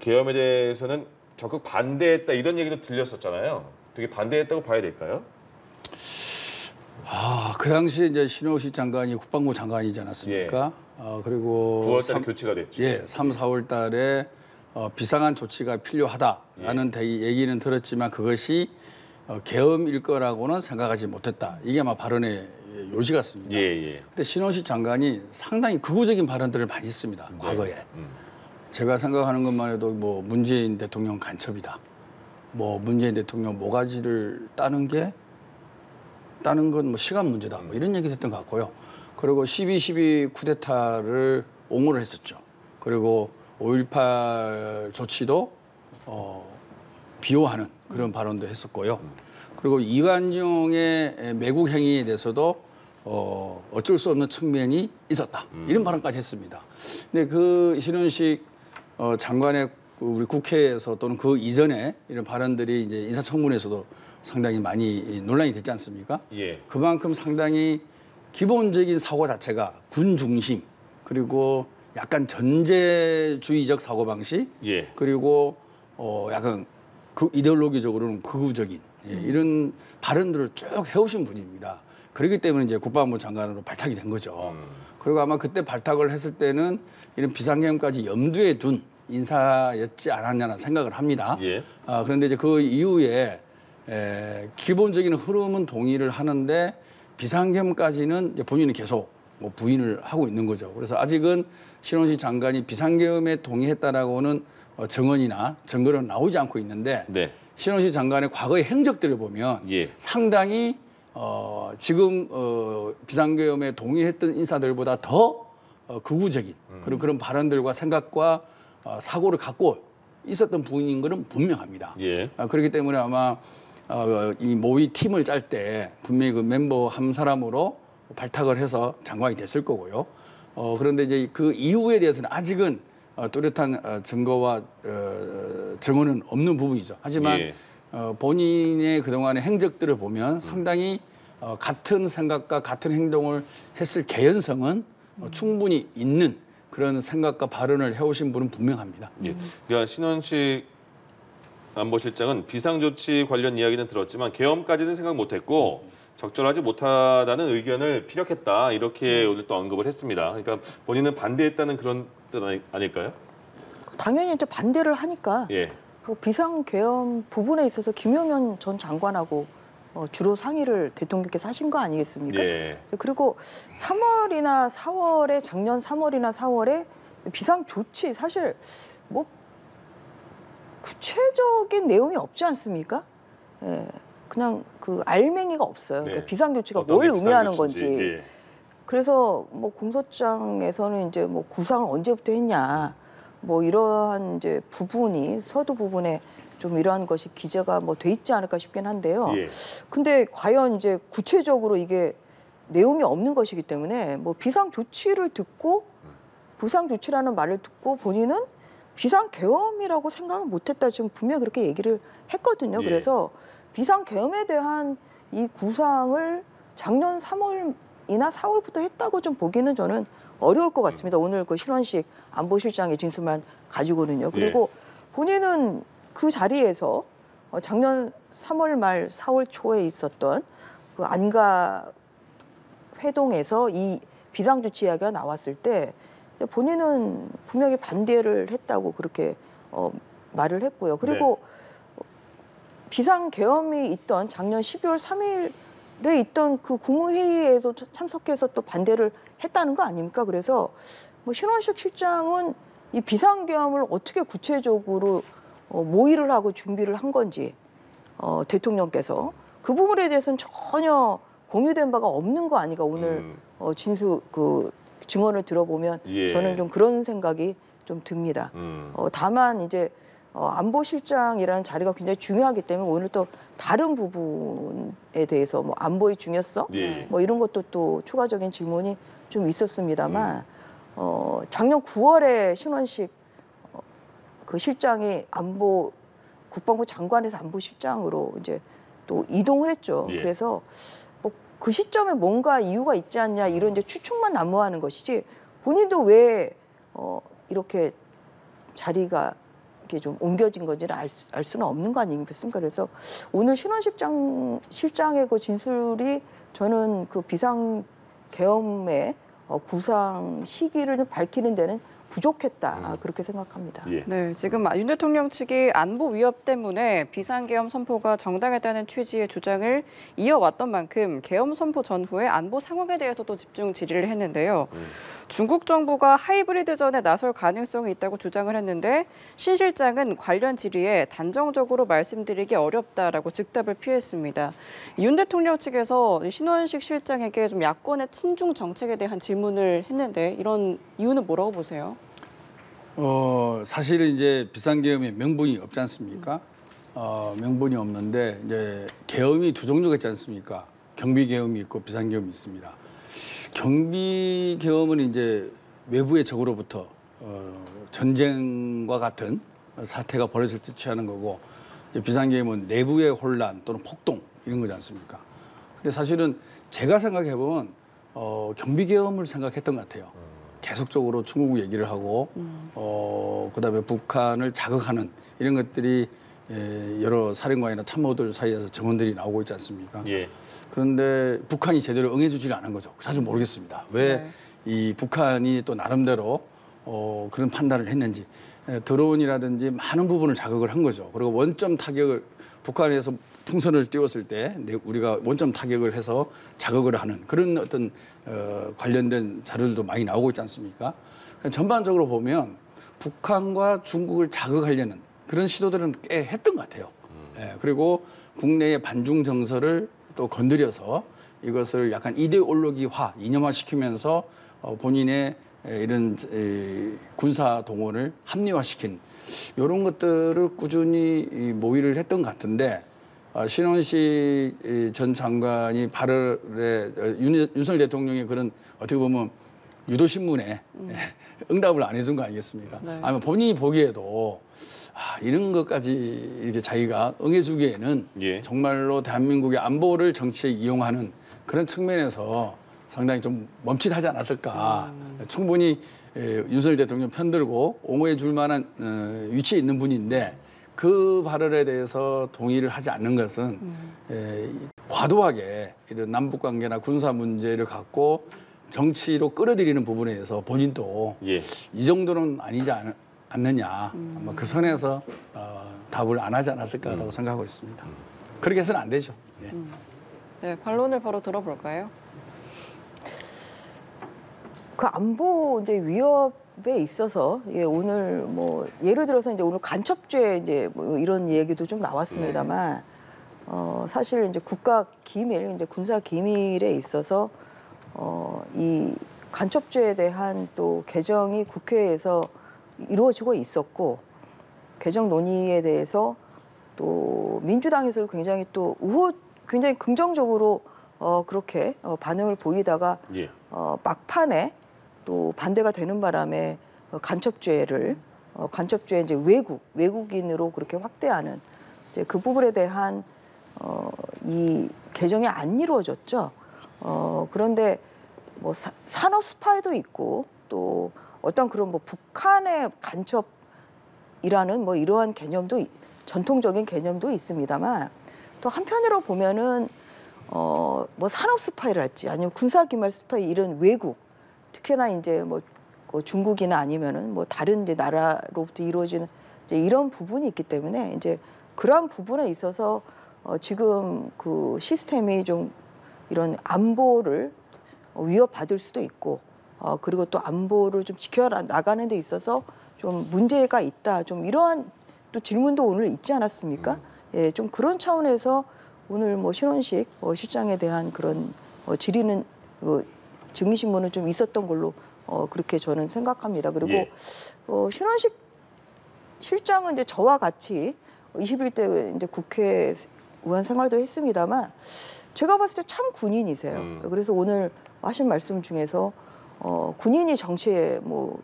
계엄에 대해서는 적극 반대했다 이런 얘기도 들렸었잖아요. 되게 반대했다고 봐야 될까요? 그 당시에 이제 신원식 장관이 국방부 장관이지 않았습니까? 그리고 9월달에 교체가 됐죠. 3, 4월 달에 비상한 조치가 필요하다라는 얘기는 들었지만 그것이 계엄일 거라고는 생각하지 못했다. 이게 아마 발언의 요지 같습니다. 근데 신원식 장관이 상당히 극우적인 발언들을 많이 했습니다. 과거에. 제가 생각하는 것만 해도 문재인 대통령 간첩이다. 문재인 대통령 모가지를 따는 건 시간 문제다. 이런 얘기 했던 것 같고요. 그리고 12.12 쿠데타를 옹호를 했었죠. 그리고 5.18 조치도 비호하는 그런 발언도 했었고요. 그리고 이완용의 매국 행위에 대해서도 어쩔 수 없는 측면이 있었다. 이런 발언까지 했습니다. 근데 그 신원식 장관의 우리 국회에서 또는 그 이전에 이런 발언들이 이제 인사청문회에서도 상당히 많이 논란이 됐지 않습니까? 그만큼 상당히 기본적인 사고 자체가 군 중심 그리고 약간 전제주의적 사고 방식 그리고 약간 그 이데올로기적으로는 극우적인 이런 발언들을 쭉 해오신 분입니다. 그렇기 때문에 이제 국방부 장관으로 발탁이 된 거죠. 그리고 아마 그때 발탁을 했을 때는 이런 비상계엄까지 염두에 둔 인사였지 않았냐는 생각을 합니다. 그런데 이제 그 이후에 기본적인 흐름은 동의를 하는데 비상계엄까지는 이제 본인은 계속 뭐 부인을 하고 있는 거죠. 그래서 아직은 신원식 장관이 비상계엄에 동의했다라고는 증언이나 증거는 나오지 않고 있는데 네. 신원식 장관의 과거의 행적들을 보면 예. 상당히 지금 비상계엄에 동의했던 인사들보다 더 극우적인 그런 발언들과 생각과 사고를 갖고 있었던 분인 것은 분명합니다. 예. 그렇기 때문에 아마 이 모의 팀을 짤 때 분명히 그 멤버 한 사람으로 발탁을 해서 장관이 됐을 거고요. 그런데 이제 그 이후에 대해서는 아직은 뚜렷한 증거와 증언은 없는 부분이죠. 하지만 예. 본인의 그동안의 행적들을 보면 상당히 같은 생각과 같은 행동을 했을 개연성은 충분히 있는 그런 생각과 발언을 해오신 분은 분명합니다. 예. 그러니까 신원식 안보실장은 비상조치 관련 이야기는 들었지만 계엄까지는 생각 못했고 적절하지 못하다는 의견을 피력했다 이렇게 오늘 또 언급을 했습니다. 그러니까 본인은 반대했다는 그런 뜻 아닐까요? 당연히 이제 반대를 하니까 예. 뭐 비상계엄 부분에 있어서 김용현 전 장관하고 주로 상의를 대통령께서 하신 거 아니겠습니까? 예. 그리고 3월이나 4월에 작년 3월이나 4월에 비상조치 사실 뭐 구체적인 내용이 없지 않습니까? 예. 그냥 그 알맹이가 없어요. 네. 그러니까 비상조치가 어떤 뭘 게 의미하는 비상조치인지. 건지. 예. 그래서 뭐 공소장에서는 이제 뭐 구상을 언제부터 했냐, 뭐 이러한 이제 부분이 서두 부분에 좀 이러한 것이 기재가 뭐 돼 있지 않을까 싶긴 한데요. 예. 근데 과연 이제 구체적으로 이게 내용이 없는 것이기 때문에 뭐 비상조치를 듣고 비상조치라는 말을 듣고 본인은 비상계엄이라고 생각을 못했다 지금 분명히 그렇게 얘기를 했거든요. 예. 그래서 비상계엄에 대한 이 구상을 작년 3월이나 4월부터 했다고 좀 보기는 저는 어려울 것 같습니다. 오늘 그 신원식 안보실장의 진술만 가지고는요. 그리고 본인은 그 자리에서 작년 3월 말 4월 초에 있었던 그 안가 회동에서 이 비상조치 이야기가 나왔을 때 본인은 분명히 반대를 했다고 그렇게 말을 했고요. 그리고 비상계엄이 있던 작년 12월 3일에 있던 그 국무회의에도 참석해서 또 반대를 했다는 거 아닙니까? 그래서 뭐 신원식 실장은 이 비상계엄을 어떻게 구체적으로 모의를 하고 준비를 한 건지 대통령께서 그 부분에 대해서는 전혀 공유된 바가 없는 거 아닌가 오늘 증언을 들어보면 예. 저는 좀 그런 생각이 좀 듭니다. 다만 이제 안보실장이라는 자리가 굉장히 중요하기 때문에 오늘 또 다른 부분에 대해서 뭐 안보의 중요성 예. 뭐 이런 것도 또 추가적인 질문이 좀 있었습니다만 작년 9월에 신원식 그 실장이 국방부 장관에서 안보실장으로 이제 또 이동을 했죠. 예. 그래서 뭐 그 시점에 뭔가 이유가 있지 않냐 이런 이제 추측만 난무하는 것이지 본인도 왜 이렇게 자리가 이렇게 좀 옮겨진 건지를 알 수는 없는 거 아니겠습니까? 그래서 오늘 신원식 실장의 그 진술이 저는 그 비상계엄의 구상 시기를 밝히는 데는 부족했다 그렇게 생각합니다. 예. 네, 지금 윤 대통령 측이 안보 위협 때문에 비상계엄 선포가 정당했다는 취지의 주장을 이어왔던 만큼 계엄 선포 전후에 안보 상황에 대해서도 집중 질의를 했는데요. 중국 정부가 하이브리드전에 나설 가능성이 있다고 주장을 했는데 신 실장은 관련 질의에 단정적으로 말씀드리기 어렵다라고 즉답을 피했습니다. 윤 대통령 측에서 신원식 실장에게 좀 야권의 친중 정책에 대한 질문을 했는데 이런 이유는 뭐라고 보세요? 사실은 이제 비상계엄에 명분이 없지 않습니까? 명분이 없는데 이제 계엄이 두 종류가 있지 않습니까? 경비계엄이 있고 비상계엄이 있습니다. 경비계엄은 이제 외부의 적으로부터 전쟁과 같은 사태가 벌어질 때 취하는 거고 이제 비상계엄은 내부의 혼란 또는 폭동 이런 거지 않습니까? 근데 사실은 제가 생각해 보면 경비계엄을 생각했던 것 같아요. 계속적으로 중국 얘기를 하고 그다음에 북한을 자극하는 이런 것들이 여러 사령관이나 참모들 사이에서 증언들이 나오고 있지 않습니까? 예. 그런데 북한이 제대로 응해주지를 않은 거죠. 사실 모르겠습니다. 왜 이 북한이 또 나름대로 그런 판단을 했는지 드론이라든지 많은 부분을 자극을 한 거죠. 그리고 원점 타격을 북한에서 풍선을 띄웠을 때 우리가 원점 타격을 해서 자극을 하는 그런 어떤 관련된 자료들도 많이 나오고 있지 않습니까? 전반적으로 보면 북한과 중국을 자극하려는 그런 시도들은 꽤 했던 것 같아요. 예, 그리고 국내의 반중 정서를 또 건드려서 이것을 약간 이데올로기화, 이념화시키면서 본인의 이런 군사 동원을 합리화시킨 이런 것들을 꾸준히 모의를 했던 것 같은데 신원식 전 장관이 8월에 윤석열 대통령의 그런 어떻게 보면 유도신문에 응답을 안 해준 거 아니겠습니까? 네. 아마 본인이 보기에도 이런 것까지 이렇게 자기가 응해주기에는 예. 정말로 대한민국의 안보를 정치에 이용하는 그런 측면에서 상당히 좀 멈칫하지 않았을까. 충분히 윤석열 대통령 편들고 옹호해 줄 만한 위치에 있는 분인데 그 발언에 대해서 동의를 하지 않는 것은 과도하게 이런 남북 관계나 군사 문제를 갖고 정치로 끌어들이는 부분에 대해서 본인도 예. 이 정도는 아니지 않느냐. 아마 그 선에서 답을 안 하지 않았을까라고 생각하고 있습니다. 그렇게 해서는 안 되죠. 예. 네, 반론을 바로 들어볼까요? 그 안보 이제 위협에 있어서 오늘 뭐 예를 들어서 이제 오늘 간첩죄 이제 뭐 이런 얘기도 좀 나왔습니다만 사실 이제 국가 기밀 이제 군사 기밀에 있어서 이 간첩죄에 대한 또 개정이 국회에서 이루어지고 있었고 개정 논의에 대해서 또 민주당에서 굉장히 또 굉장히 긍정적으로 그렇게 반응을 보이다가 예. 막판에 또 반대가 되는 바람에 간첩죄를 간첩죄 이제 외국인으로 그렇게 확대하는 이제 그 부분에 대한 이 개정이 안 이루어졌죠. 그런데 뭐 산업 스파이도 있고 또 어떤 그런 뭐 북한의 간첩이라는 뭐 이러한 개념도 전통적인 개념도 있습니다만 또 한편으로 보면은 뭐 산업 스파이랄지 아니면 군사 기밀 스파이 이런 외국 특히나 이제 뭐 중국이나 아니면은 뭐 다른 이제 나라로부터 이루어지는 이제 이런 부분이 있기 때문에 이제 그러한 부분에 있어서 지금 그 시스템이 좀 이런 안보를 위협받을 수도 있고 그리고 또 안보를 좀 지켜 나가는 데 있어서 좀 문제가 있다. 좀 이러한 또 질문도 오늘 있지 않았습니까? 예, 좀 그런 차원에서 오늘 뭐 신원식 실장에 대한 그런 질의는 증인신문은 좀 있었던 걸로 그렇게 저는 생각합니다. 그리고 예. 신원식 실장은 이제 저와 같이 21대 이제 국회의원 생활도 했습니다만 제가 봤을 때 참 군인이세요. 그래서 오늘 하신 말씀 중에서 군인이 정치에 뭐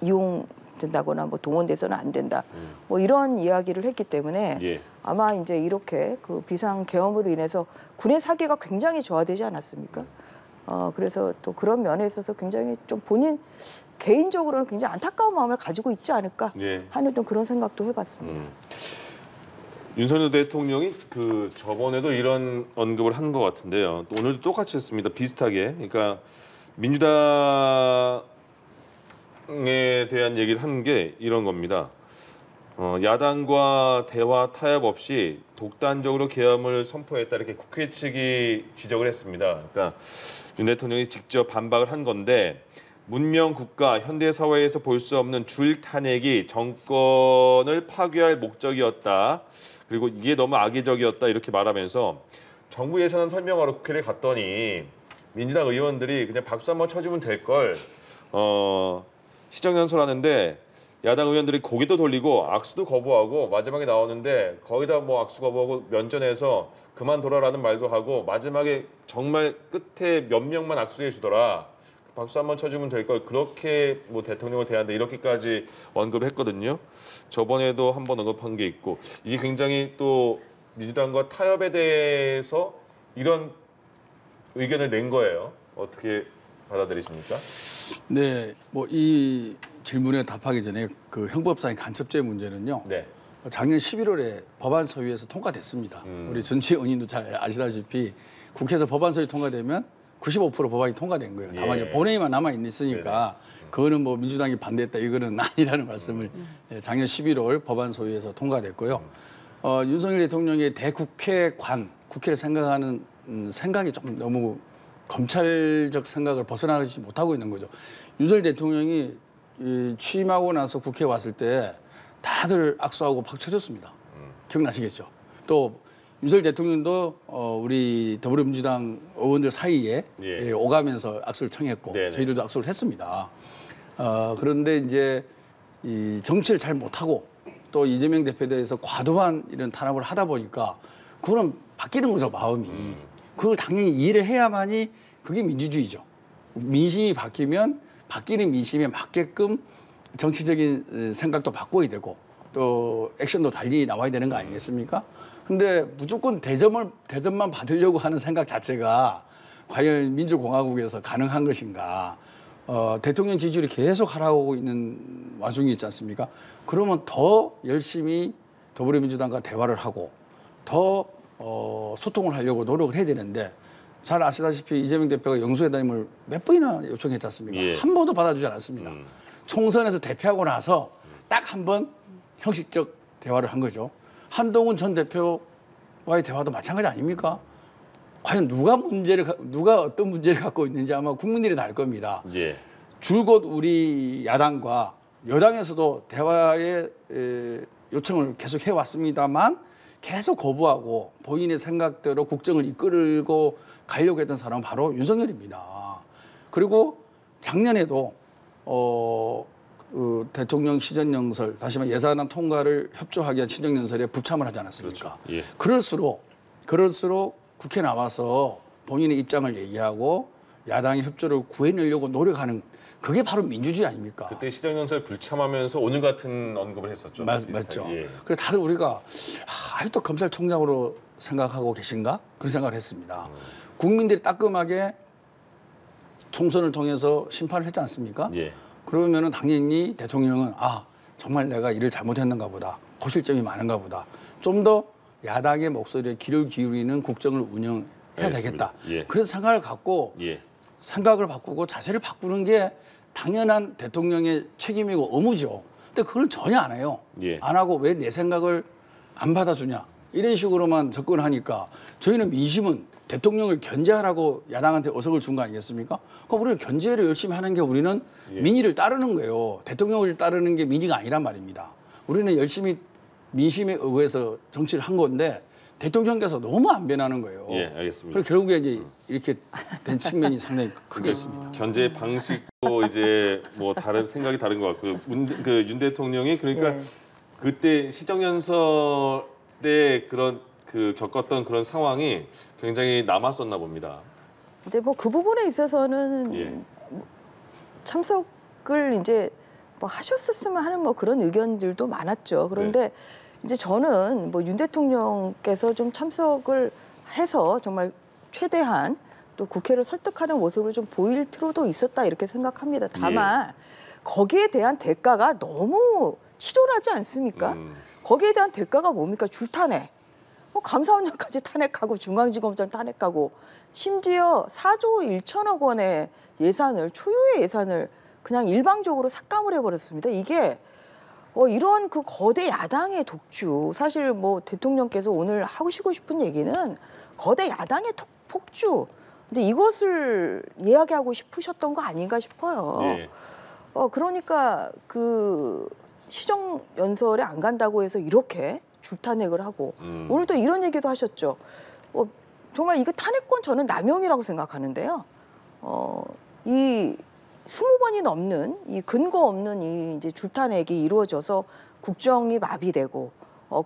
이용된다거나 뭐 동원돼서는 안 된다. 뭐 이런 이야기를 했기 때문에 예. 아마 이제 이렇게 그 비상 계엄으로 인해서 군의 사기가 굉장히 저하되지 않았습니까? 그래서 또 그런 면에 있어서 굉장히 좀 본인 개인적으로는 굉장히 안타까운 마음을 가지고 있지 않을까 예. 하는 좀 그런 생각도 해봤습니다. 윤석열 대통령이 그 저번에도 이런 언급을 한 것 같은데요. 또 오늘도 똑같이 했습니다. 비슷하게. 그러니까 민주당에 대한 얘기를 한 게 이런 겁니다. 야당과 대화 타협 없이 독단적으로 계엄을 선포했다 이렇게 국회 측이 지적을 했습니다. 그러니까 윤 대통령이 직접 반박을 한 건데 문명 국가 현대 사회에서 볼 수 없는 줄 탄핵이 정권을 파괴할 목적이었다. 그리고 이게 너무 악의적이었다 이렇게 말하면서 정부 예산안 설명하러 국회를 갔더니 민주당 의원들이 그냥 박수 한번 쳐주면 될 걸 시정연설하는데 야당 의원들이 고개도 돌리고 악수도 거부하고 마지막에 나오는데 거기다 뭐 악수 거부하고 면전에서 그만 돌아라는 말도 하고 마지막에 정말 끝에 몇 명만 악수해 주더라. 박수 한번 쳐주면 될 걸 그렇게 뭐 대통령을 대하는데 이렇게까지 언급을 했거든요. 저번에도 한번 언급한 게 있고 이게 굉장히 또 민주당과 타협에 대해서 이런 의견을 낸 거예요. 어떻게 받아들이십니까? 네, 뭐 이 질문에 답하기 전에 그 형법상의 간첩죄 문제는요. 네. 작년 11월에 법안 소위에서 통과됐습니다. 우리 전체 의원님도 잘 아시다시피 국회에서 법안 소위 통과되면 95% 법안이 통과된 거예요. 다만 예. 본회의만 남아 있으니까 그거는 뭐 민주당이 반대했다 이거는 아니라는 말씀을 작년 11월 법안 소위에서 통과됐고요. 윤석열 대통령의 대국회관, 국회를 생각하는 생각이 좀 너무 검찰적 생각을 벗어나지 못하고 있는 거죠. 윤석열 대통령이 취임하고 나서 국회에 왔을 때 다들 악수하고 박수 쳐줬습니다. 기억나시겠죠? 또 윤석열 대통령도 우리 더불어민주당 의원들 사이에 예. 오가면서 악수를 청했고 네네. 저희들도 악수를 했습니다. 그런데 이제 이 정치를 잘 못하고 또 이재명 대표에 대해서 과도한 이런 탄압을 하다 보니까 그거는 바뀌는 거죠, 마음이. 그걸 당연히 이해를 해야만이 그게 민주주의죠. 민심이 바뀌면 바뀌는 민심에 맞게끔 정치적인 생각도 바꿔야 되고 또 액션도 달리 나와야 되는 거 아니겠습니까? 근데 무조건 대접만 받으려고 하는 생각 자체가 과연 민주공화국에서 가능한 것인가? 대통령 지지율이 계속 하락하고 있는 와중에 있지 않습니까? 그러면 더 열심히 더불어민주당과 대화를 하고 더 소통을 하려고 노력을 해야 되는데 잘 아시다시피 이재명 대표가 영수회담을 몇 번이나 요청했지 않습니까? 예. 한 번도 받아주지 않았습니다. 총선에서 대표하고 나서 딱 한 번 형식적 대화를 한 거죠. 한동훈 전 대표와의 대화도 마찬가지 아닙니까? 과연 누가 어떤 문제를 갖고 있는지 아마 국민들이 다 알 겁니다. 예. 줄곧 우리 야당과 여당에서도 대화의 요청을 계속 해왔습니다만 계속 거부하고 본인의 생각대로 국정을 이끌고 가려고 했던 사람은 바로 윤석열입니다. 그리고 작년에도 대통령 시정연설, 다시 말해 예산안 통과를 협조하기 위한 시정연설에 불참을 하지 않았습니까? 그렇죠. 예. 그럴수록 국회에 나와서 본인의 입장을 얘기하고 야당의 협조를 구해내려고 노력하는 그게 바로 민주주의 아닙니까? 그때 시정연설 불참하면서 오늘 같은 언급을 했었죠. 맞죠. 예. 그래서 다들 우리가 아직도 검찰총장으로 생각하고 계신가? 그런 생각을 했습니다. 국민들이 따끔하게 총선을 통해서 심판을 했지 않습니까? 예. 그러면은 당연히 대통령은 정말 내가 일을 잘못했는가 보다. 고실점이 많은가 보다. 좀 더 야당의 목소리에 귀를 기울이는 국정을 운영해야 알겠습니다. 되겠다. 예. 그래서 생각을 갖고 예. 생각을 바꾸고 자세를 바꾸는 게 당연한 대통령의 책임이고 의무죠. 근데 그걸 전혀 안 해요. 예. 안 하고 왜 내 생각을 안 받아주냐. 이런 식으로만 접근하니까 저희는 민심은 대통령을 견제하라고 야당한테 어석을 준 거 아니겠습니까? 그럼 우리는 견제를 열심히 하는 게 우리는 민의를 따르는 거예요. 대통령을 따르는 게 민의가 아니란 말입니다. 우리는 열심히 민심에 의해서 정치를 한 건데 대통령께서 너무 안 변하는 거예요. 예, 알겠습니다. 그래서 결국에 이제 이렇게 된 측면이 상당히 크게 있습니다. 견제 방식도 이제 뭐 다른 생각이 다른 것 같고 윤 대통령이 그러니까 예. 그때 시정연설 때 그런 겪었던 그런 상황이 굉장히 남았었나 봅니다. 이제 뭐 그 부분에 있어서는 예. 참석을 이제 뭐 하셨었으면 하는 뭐 그런 의견들도 많았죠. 그런데 이제 저는 뭐 윤 대통령께서 좀 참석을 해서 정말 최대한 또 국회를 설득하는 모습을 좀 보일 필요도 있었다 이렇게 생각합니다. 다만 거기에 대한 대가가 너무 치졸하지 않습니까? 거기에 대한 대가가 뭡니까? 줄탄핵. 감사원장까지 탄핵하고 중앙지검장 탄핵하고 심지어 4조 1천억 원의 예산을 초유의 예산을 그냥 일방적으로 삭감을 해버렸습니다. 이게 이런 그 거대 야당의 독주, 사실 뭐 대통령께서 오늘 하시고 싶은 얘기는 거대 야당의 폭주, 근데 이것을 이야기하고 싶으셨던 거 아닌가 싶어요. 예. 그러니까 그 시정 연설에 안 간다고 해서 이렇게 줄탄핵을 하고 오늘 또 이런 얘기도 하셨죠. 정말 이거 탄핵권 저는 남용이라고 생각하는데요. 이 20번이 넘는 이 근거 없는 이 이제 줄탄핵이 이루어져서 국정이 마비되고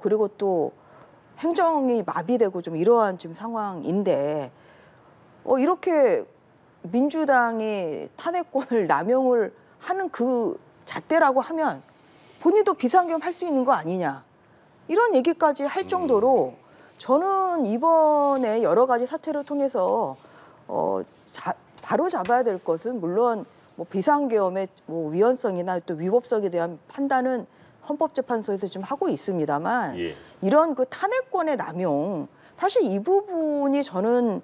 그리고 또 행정이 마비되고 좀 이러한 지금 상황인데 이렇게 민주당이 탄핵권을 남용을 하는 그 잣대라고 하면 본인도 비상계엄 할 수 있는 거 아니냐 이런 얘기까지 할 정도로 저는 이번에 여러 가지 사태를 통해서 바로 잡아야 될 것은 물론 뭐 비상계엄의 뭐 위헌성이나 또 위법성에 대한 판단은 헌법재판소에서 지금 하고 있습니다만 이런 그 탄핵권의 남용 사실 이 부분이 저는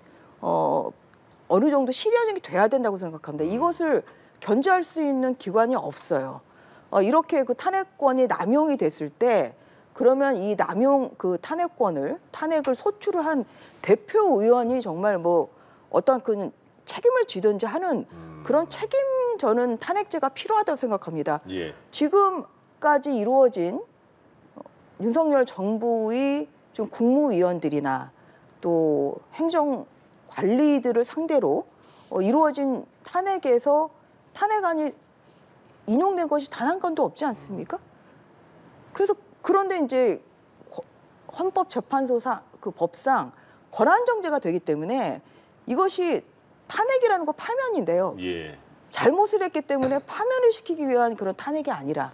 어느 정도 시리어징이 돼야 된다고 생각합니다. 이것을 견제할 수 있는 기관이 없어요. 이렇게 그 탄핵권이 남용이 됐을 때 그러면 이 남용 그 탄핵을 소추를 한 대표 의원이 정말 뭐 어떤 그 책임을 지든지 하는 그런 책임 저는 탄핵제가 필요하다고 생각합니다. 예. 지금까지 이루어진 윤석열 정부의 좀 국무위원들이나 또 행정관리들을 상대로 이루어진 탄핵에서 탄핵안이 인용된 것이 단 한 건도 없지 않습니까? 그래서 그런데 이제 헌법재판소상 그 법상 권한정지가 되기 때문에 이것이 탄핵이라는 거 파면인데요. 예. 잘못을 했기 때문에 파면을 시키기 위한 그런 탄핵이 아니라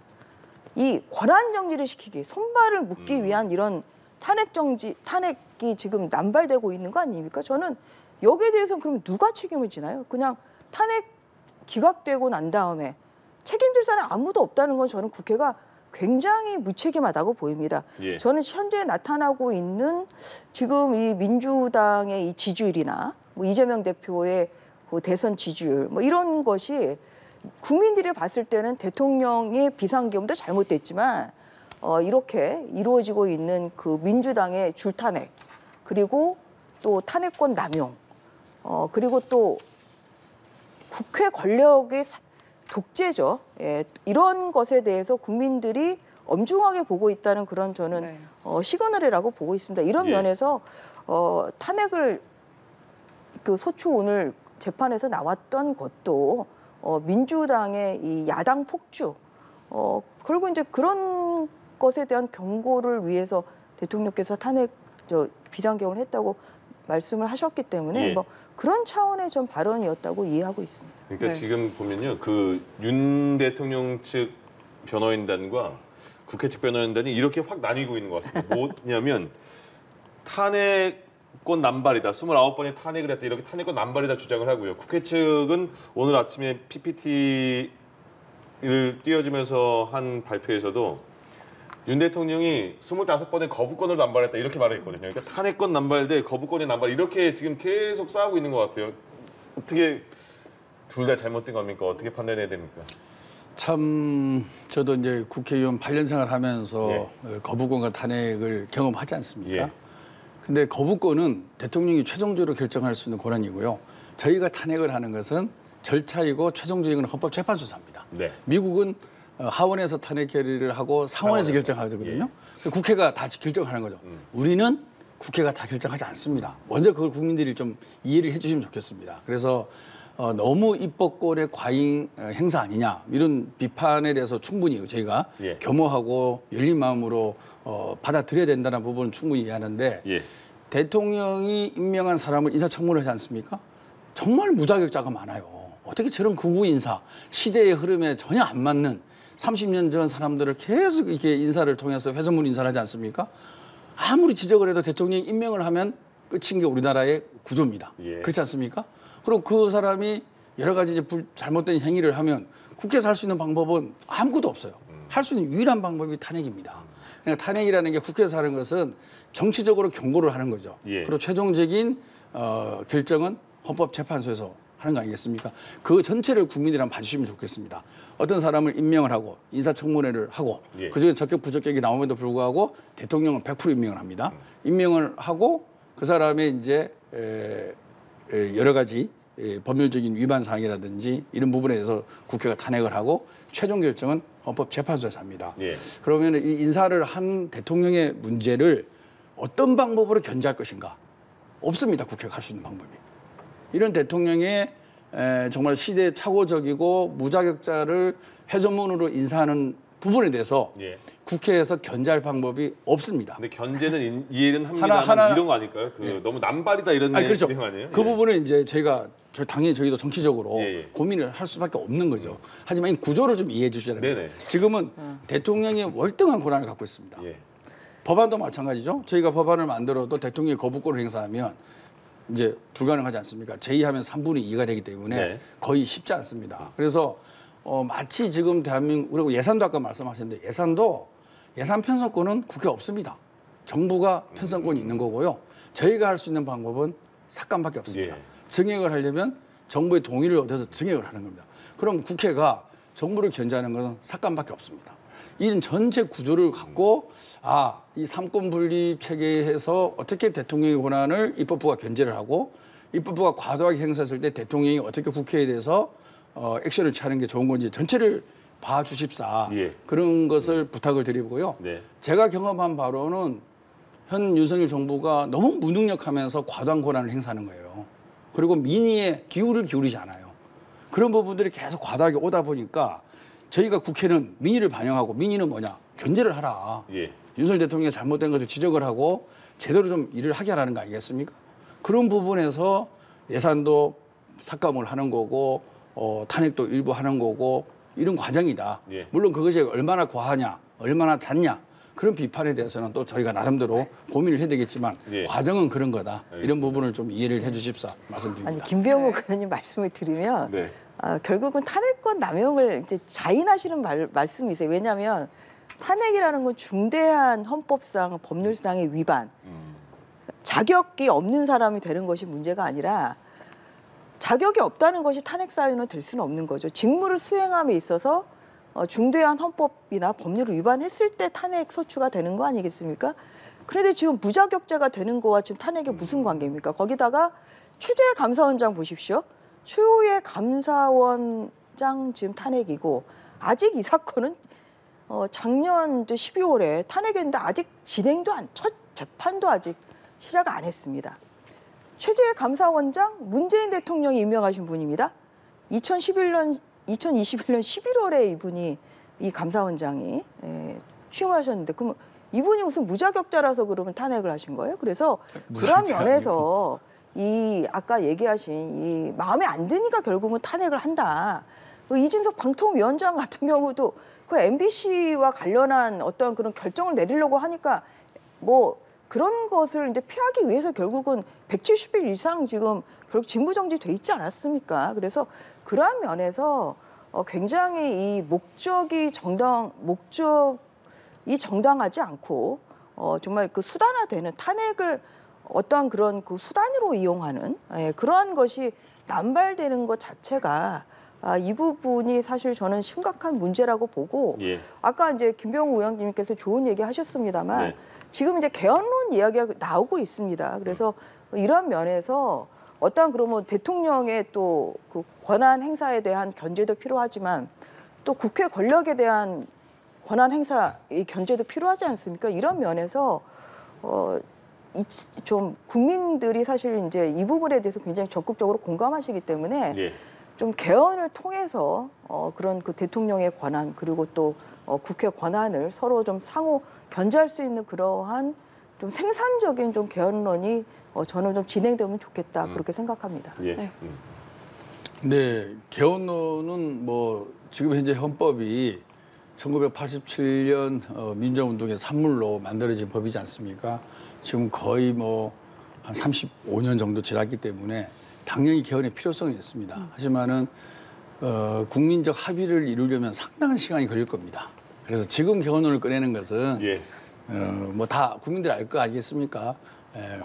이 권한정지를 시키기, 손발을 묶기 위한 이런 탄핵이 지금 남발되고 있는 거 아닙니까? 저는 여기에 대해서는 그러면 누가 책임을 지나요? 그냥 탄핵 기각되고 난 다음에 책임질 사람 아무도 없다는 건 저는 국회가 굉장히 무책임하다고 보입니다. 예. 저는 현재 나타나고 있는 지금 이 민주당의 이 지지율이나 뭐 이재명 대표의 그 대선 지지율 뭐 이런 것이 국민들이 봤을 때는 대통령의 비상계엄도 잘못됐지만 이렇게 이루어지고 있는 그 민주당의 줄탄핵 그리고 또 탄핵권 남용 그리고 또 국회 권력의 독재죠. 예, 이런 것에 대해서 국민들이 엄중하게 보고 있다는 그런 저는 네. 시그널이라고 보고 있습니다. 이런 예. 면에서 탄핵을 그 소추 오늘 재판에서 나왔던 것도 민주당의 이 야당 폭주 그리고 이제 그런 것에 대한 경고를 위해서 대통령께서 비상계엄을 했다고 말씀을 하셨기 때문에 예. 뭐 그런 차원의 좀 발언이었다고 이해하고 있습니다. 그러니까 네. 지금 보면요, 그 윤 대통령 측 변호인단과 국회 측 변호인단이 이렇게 확 나뉘고 있는 것 같습니다. 뭐냐면 탄핵권 남발이다, 29번의 탄핵을 했다, 이렇게 탄핵권 남발이다 주장을 하고요. 국회 측은 오늘 아침에 PPT를 띄워주면서 한 발표에서도 윤 대통령이 25번의 거부권을 남발했다 이렇게 말을 했거든요. 그러니까 탄핵권 남발 대 거부권의 남발 이렇게 지금 계속 싸우고 있는 것 같아요. 어떻게 둘 다 잘못된 겁니까? 어떻게 판단해야 됩니까? 참 저도 이제 국회의원 8년 생활하면서 예. 거부권과 탄핵을 경험하지 않습니까? 예. 근데 거부권은 대통령이 최종적으로 결정할 수 있는 권한이고요. 저희가 탄핵을 하는 것은 절차이고 최종적인 건 헌법재판소사입니다. 네. 미국은 하원에서 탄핵 결의를 하고 상원에서 결정하거든요. 국회가 다 결정하는 거죠. 우리는 국회가 다 결정하지 않습니다. 먼저 그걸 국민들이 좀 이해를 해주시면 좋겠습니다. 그래서 너무 입법권의 과잉 행사 아니냐 이런 비판에 대해서 충분히 저희가 예. 겸허하고 열린 마음으로 받아들여야 된다는 부분은 충분히 이해하는데 예. 대통령이 임명한 사람을 인사청문회 하지 않습니까? 정말 무자격자가 많아요. 어떻게 저런 극우 인사, 시대의 흐름에 전혀 안 맞는 30년 전 사람들을 계속 이렇게 인사를 통해서 회전문 인사를 하지 않습니까? 아무리 지적을 해도 대통령이 임명을 하면 끝인 게 우리나라의 구조입니다. 예. 그렇지 않습니까? 그리고 그 사람이 여러 가지 이제 잘못된 행위를 하면 국회에서 할 수 있는 방법은 아무것도 없어요. 할 수 있는 유일한 방법이 탄핵입니다. 그러니까 탄핵이라는 게 국회에서 하는 것은 정치적으로 경고를 하는 거죠. 예. 그리고 최종적인 결정은 헌법재판소에서 하는 거 아니겠습니까? 그 전체를 국민들이 한번 봐주시면 좋겠습니다. 어떤 사람을 임명을 하고 인사청문회를 하고 예. 그중에 적격 부적격이 나옴에도 불구하고 대통령은 100% 임명을 합니다. 임명을 하고 그 사람의 이제 여러 가지 법률적인 위반 사항이라든지 이런 부분에 대해서 국회가 탄핵을 하고 최종 결정은 헌법재판소에서 합니다. 예. 그러면 이 인사를 한 대통령의 문제를 어떤 방법으로 견제할 것인가? 없습니다. 국회가 할 수 있는 방법이. 이런 대통령의 정말 시대 착오적이고 무자격자를 회전문으로 인사하는 부분에 대해서 예. 국회에서 견제할 방법이 없습니다. 근데 견제는 이해는 합니다만 하나- 이런 거 아닐까요? 너무 남발이다 이런 그렇죠. 내용 아니에요? 그 예. 부분은 이제 당연히 저희도 정치적으로 예, 예. 고민을 할 수밖에 없는 거죠. 하지만 이 구조를 좀 이해해 주셔야 됩니다. 네네. 지금은 대통령이 월등한 권한을 갖고 있습니다. 예. 법안도 마찬가지죠. 저희가 법안을 만들어도 대통령이 거부권을 행사하면 이제 불가능하지 않습니까? 제의하면 3분의 2가 되기 때문에 네. 거의 쉽지 않습니다. 그래서 마치 지금 대한민국 그리고 예산도 아까 말씀하셨는데 예산 편성권은 국회에 없습니다. 정부가 편성권이 있는 거고요. 저희가 할 수 있는 방법은 삭감밖에 없습니다. 예. 증액을 하려면 정부의 동의를 얻어서 증액을 하는 겁니다. 그럼 국회가 정부를 견제하는 것은 삭감밖에 없습니다. 이런 전체 구조를 갖고 이 삼권 분립 체계에서 어떻게 대통령의 권한을 입법부가 견제를 하고 입법부가 과도하게 행사했을 때 대통령이 어떻게 국회에 대해서 액션을 취하는 게 좋은 건지 전체를 봐주십사 예. 그런 것을 부탁을 드리고요. 네. 제가 경험한 바로는 현 윤석열 정부가 너무 무능력하면서 과도한 권한을 행사하는 거예요. 그리고 민의에 기울이지 않아요. 그런 부분들이 계속 과도하게 오다 보니까 저희가 국회는 민의를 반영하고 민의는 뭐냐? 견제를 하라. 예. 윤석열 대통령이 잘못된 것을 지적을 하고 제대로 좀 일을 하게 하라는 거 아니겠습니까? 그런 부분에서 예산도 삭감을 하는 거고 탄핵도 일부 하는 거고 이런 과정이다. 예. 물론 그것이 얼마나 과하냐, 얼마나 잦냐 그런 비판에 대해서는 또 저희가 나름대로 고민을 해야 되겠지만 예. 과정은 그런 거다. 이런 알겠습니다. 부분을 좀 이해를 해주십사 말씀드립니다. 아니 김병욱 의원님 말씀을 드리면 네. 결국은 탄핵권 남용을 이제 자인하시는 말씀이세요. 왜냐하면 탄핵이라는 건 중대한 헌법상 법률상의 위반, 자격이 없는 사람이 되는 것이 문제가 아니라 자격이 없다는 것이 탄핵 사유는 될 수는 없는 거죠. 직무를 수행함에 있어서 중대한 헌법이나 법률을 위반했을 때 탄핵 소추가 되는 거 아니겠습니까? 그런데 지금 무자격자가 되는 거와 지금 탄핵이 무슨 관계입니까? 거기다가 최재 감사원장 보십시오. 최후의 감사원장 지금 탄핵이고 아직 이 사건은 작년 12월에 탄핵했는데 아직 진행도 첫 재판도 아직 시작 안 했습니다. 최재 감사원장 문재인 대통령이 임명하신 분입니다. 2021년 11월에 이분이 이 감사원장이 취임하셨는데 그럼 이분이 무슨 무자격자라서 그러면 탄핵을 하신 거예요? 그래서 그런 면에서 이 아까 얘기하신 이 마음에 안 드니까 결국은 탄핵을 한다. 이준석 방통위원장 같은 경우도 그 MBC와 관련한 어떤 그런 결정을 내리려고 하니까 뭐 그런 것을 이제 피하기 위해서 결국은 170일 이상 지금 결국 직무정지 돼 있지 않았습니까? 그래서 그러한 면에서 굉장히 이 목적이 정당하지 않고 정말 그 수단화되는 탄핵을 어떠한 그런 그 수단으로 이용하는 그러한 것이 남발되는 것 자체가 이 부분이 사실 저는 심각한 문제라고 보고 예. 아까 이제 김병우 의원님께서 좋은 얘기 하셨습니다만 네. 지금 이제 개헌론 이야기가 나오고 있습니다. 그래서 이러한 면에서 어떠한 그러면 대통령의 또 그 권한 행사에 대한 견제도 필요하지만 또 국회 권력에 대한 권한 행사의 견제도 필요하지 않습니까? 이런 면에서 좀 국민들이 사실 이제 이 부분에 대해서 굉장히 적극적으로 공감하시기 때문에 예. 좀 개헌을 통해서 그런 그 대통령의 권한 그리고 또 국회 권한을 서로 좀 상호 견제할 수 있는 그러한 좀 생산적인 좀 개헌론이 저는 좀 진행되면 좋겠다 그렇게 생각합니다. 예. 네. 네, 개헌론은 뭐 지금 현재 헌법이 1987년 민주화운동의 산물로 만들어진 법이지 않습니까? 지금 거의 뭐 한 35년 정도 지났기 때문에 당연히 개헌의 필요성이 있습니다. 하지만은 국민적 합의를 이루려면 상당한 시간이 걸릴 겁니다. 그래서 지금 개헌론을 꺼내는 것은 예. 뭐 다 국민들이 알 거 아니겠습니까?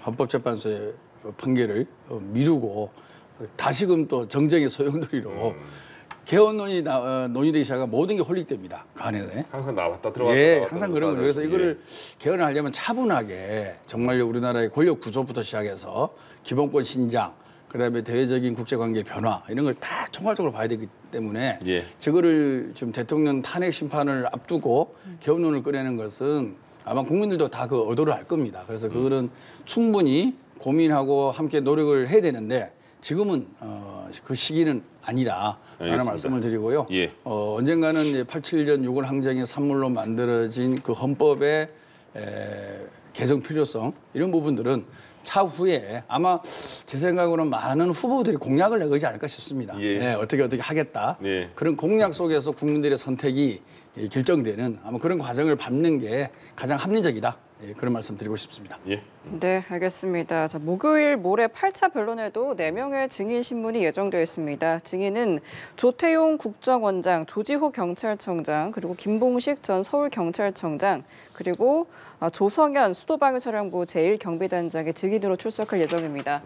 헌법재판소의 판결을 미루고 다시금 또 정쟁의 소용돌이로 개헌론이 논의되기 시작하면 모든 게 홀릭됩니다. 그 안에. 항상 나왔다 들어왔다. 예, 나왔다, 항상 들어왔다 그런 거예요. 그래서 하죠. 이거를 개헌을 하려면 차분하게 정말로 우리나라의 권력 구조부터 시작해서 기본권 신장, 그다음에 대외적인 국제관계 변화 이런 걸 다 총괄적으로 봐야 되기 때문에 예. 저거를 지금 대통령 탄핵 심판을 앞두고 개헌론을 꺼내는 것은 아마 국민들도 다 그 의도를 알 겁니다. 그래서 그거는 충분히 고민하고 함께 노력을 해야 되는데 지금은 그 시기는 아니다라는 알겠습니다. 말씀을 드리고요. 예. 언젠가는 이제 87년 6월 항쟁의 산물로 만들어진 그 헌법의 개정 필요성 이런 부분들은 차후에 아마 제 생각으로는 많은 후보들이 공약을 내걸지 않을까 싶습니다. 예. 네, 어떻게 하겠다. 예. 그런 공약 속에서 국민들의 선택이 결정되는 아마 그런 과정을 밟는 게 가장 합리적이다. 예, 그런 말씀 드리고 싶습니다. 예. 네, 알겠습니다. 자, 목요일 모레 8차 변론에도 4명의 증인 신문이 예정되어 있습니다. 증인은 조태용 국정원장, 조지호 경찰청장, 그리고 김봉식 전 서울경찰청장, 그리고 조성현 수도방위사령부 제1경비단장의 증인으로 출석할 예정입니다.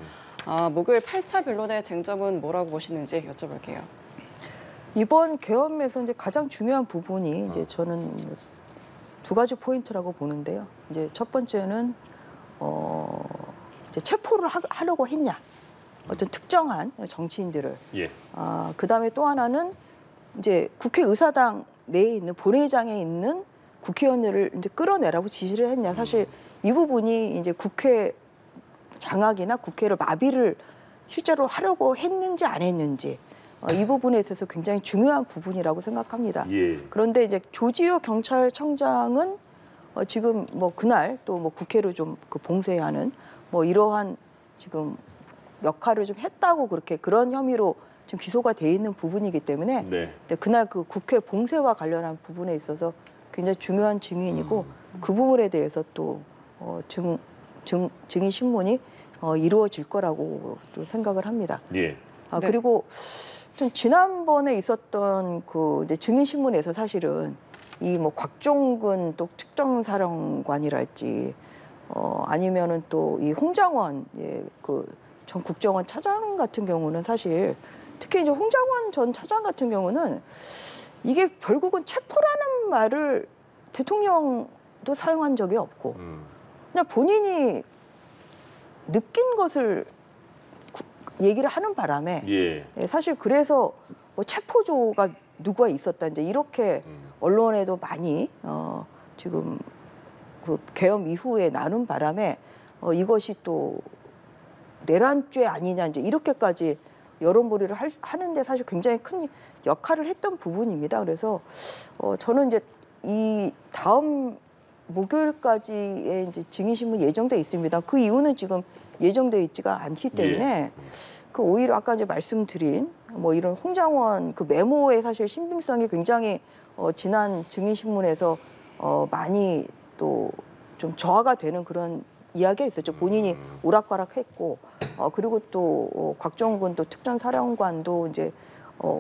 목요일 8차 변론의 쟁점은 뭐라고 보시는지 여쭤볼게요. 이번 개헌에서 이제 가장 중요한 부분이 이제 저는 두 가지 포인트라고 보는데요. 이제 첫 번째는 이제 체포를 하려고 했냐, 어떤 특정한 정치인들을. 예. 그다음에 또 하나는 이제 국회의사당 내에 있는 본회의장에 있는 국회의원들을 이제 끌어내라고 지시를 했냐. 사실 이 부분이 이제 국회 장악이나 국회를 마비를 실제로 하려고 했는지 안 했는지 이 부분에 있어서 굉장히 중요한 부분이라고 생각합니다. 예. 그런데 이제 조지호 경찰청장은 지금 뭐 그날 또 뭐 국회를 좀 그 봉쇄하는 뭐 이러한 지금 역할을 좀 했다고 그렇게 그런 혐의로 지금 기소가 돼 있는 부분이기 때문에 네. 그날 그 국회 봉쇄와 관련한 부분에 있어서 굉장히 중요한 증인이고 그 부분에 대해서 또 증인 신문이 이루어질 거라고 또 생각을 합니다. 예. 네. 그리고 좀 지난번에 있었던 그 이제 증인 신문에서 사실은 이 뭐 곽종근 또 특정사령관이랄지 아니면은 또 이 홍장원 그 전 국정원 차장 같은 경우는 사실 특히 이제 홍장원 전 차장 같은 경우는 이게 결국은 체포라는 말을 대통령도 사용한 적이 없고 그냥 본인이 느낀 것을 얘기를 하는 바람에 예. 사실 그래서 뭐 체포조가 누가 있었다 이제 이렇게 언론에도 많이 지금 그 계엄 이후에 나눈 바람에 이것이 또 내란죄 아니냐 이제 이렇게까지 여론몰이를 하는데 사실 굉장히 큰 역할을 했던 부분입니다. 그래서 저는 이제 이 다음 목요일까지의 이제 증인신문 예정돼 있습니다. 그 이유는 지금 예정돼 있지가 않기 때문에 그 오히려 아까 이제 말씀드린 뭐 이런 홍장원 그 메모의 사실 신빙성이 굉장히 지난 증인신문에서 많이 또 좀 저하가 되는 그런 이야기가 있었죠. 본인이 오락가락했고 그리고 또 곽종근 또 특전사령관도 이제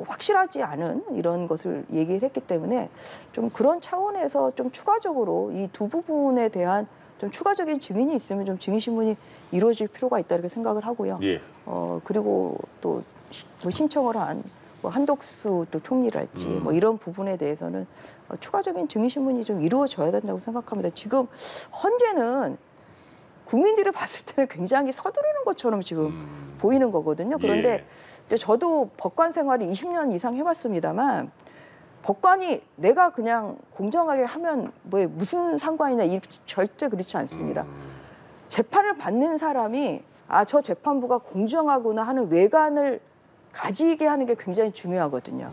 확실하지 않은 이런 것을 얘기를 했기 때문에 좀 그런 차원에서 좀 추가적으로 이 두 부분에 대한 좀 추가적인 증인이 있으면 좀 증인신문이 이루어질 필요가 있다 이렇게 생각을 하고요. 예. 그리고 또 뭐 신청을 한 뭐 한덕수 또 총리랄지 뭐 이런 부분에 대해서는 추가적인 증인신문이 좀 이루어져야 된다고 생각합니다. 지금 현재는 국민들이 봤을 때는 굉장히 서두르는 것처럼 지금 보이는 거거든요. 그런데 이제 저도 법관 생활을 20년 이상 해봤습니다만 법관이 내가 그냥 공정하게 하면 뭐 무슨 상관이냐 이렇게 절대 그렇지 않습니다. 재판을 받는 사람이 저 재판부가 공정하구나 하는 외관을 가지게 하는 게 굉장히 중요하거든요.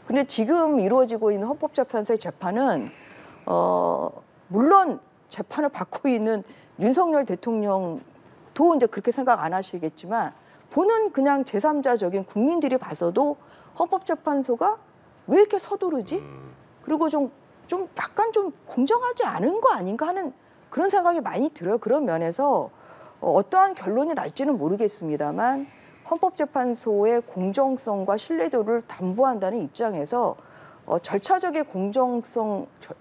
근데 지금 이루어지고 있는 헌법재판소의 재판은 물론 재판을 받고 있는 윤석열 대통령도 이제 그렇게 생각 안 하시겠지만 보는 그냥 제3자적인 국민들이 봐서도 헌법재판소가 왜 이렇게 서두르지? 그리고 좀 약간 좀 공정하지 않은 거 아닌가 하는 그런 생각이 많이 들어요. 그런 면에서 어떠한 결론이 날지는 모르겠습니다만 헌법재판소의 공정성과 신뢰도를 담보한다는 입장에서 절차적인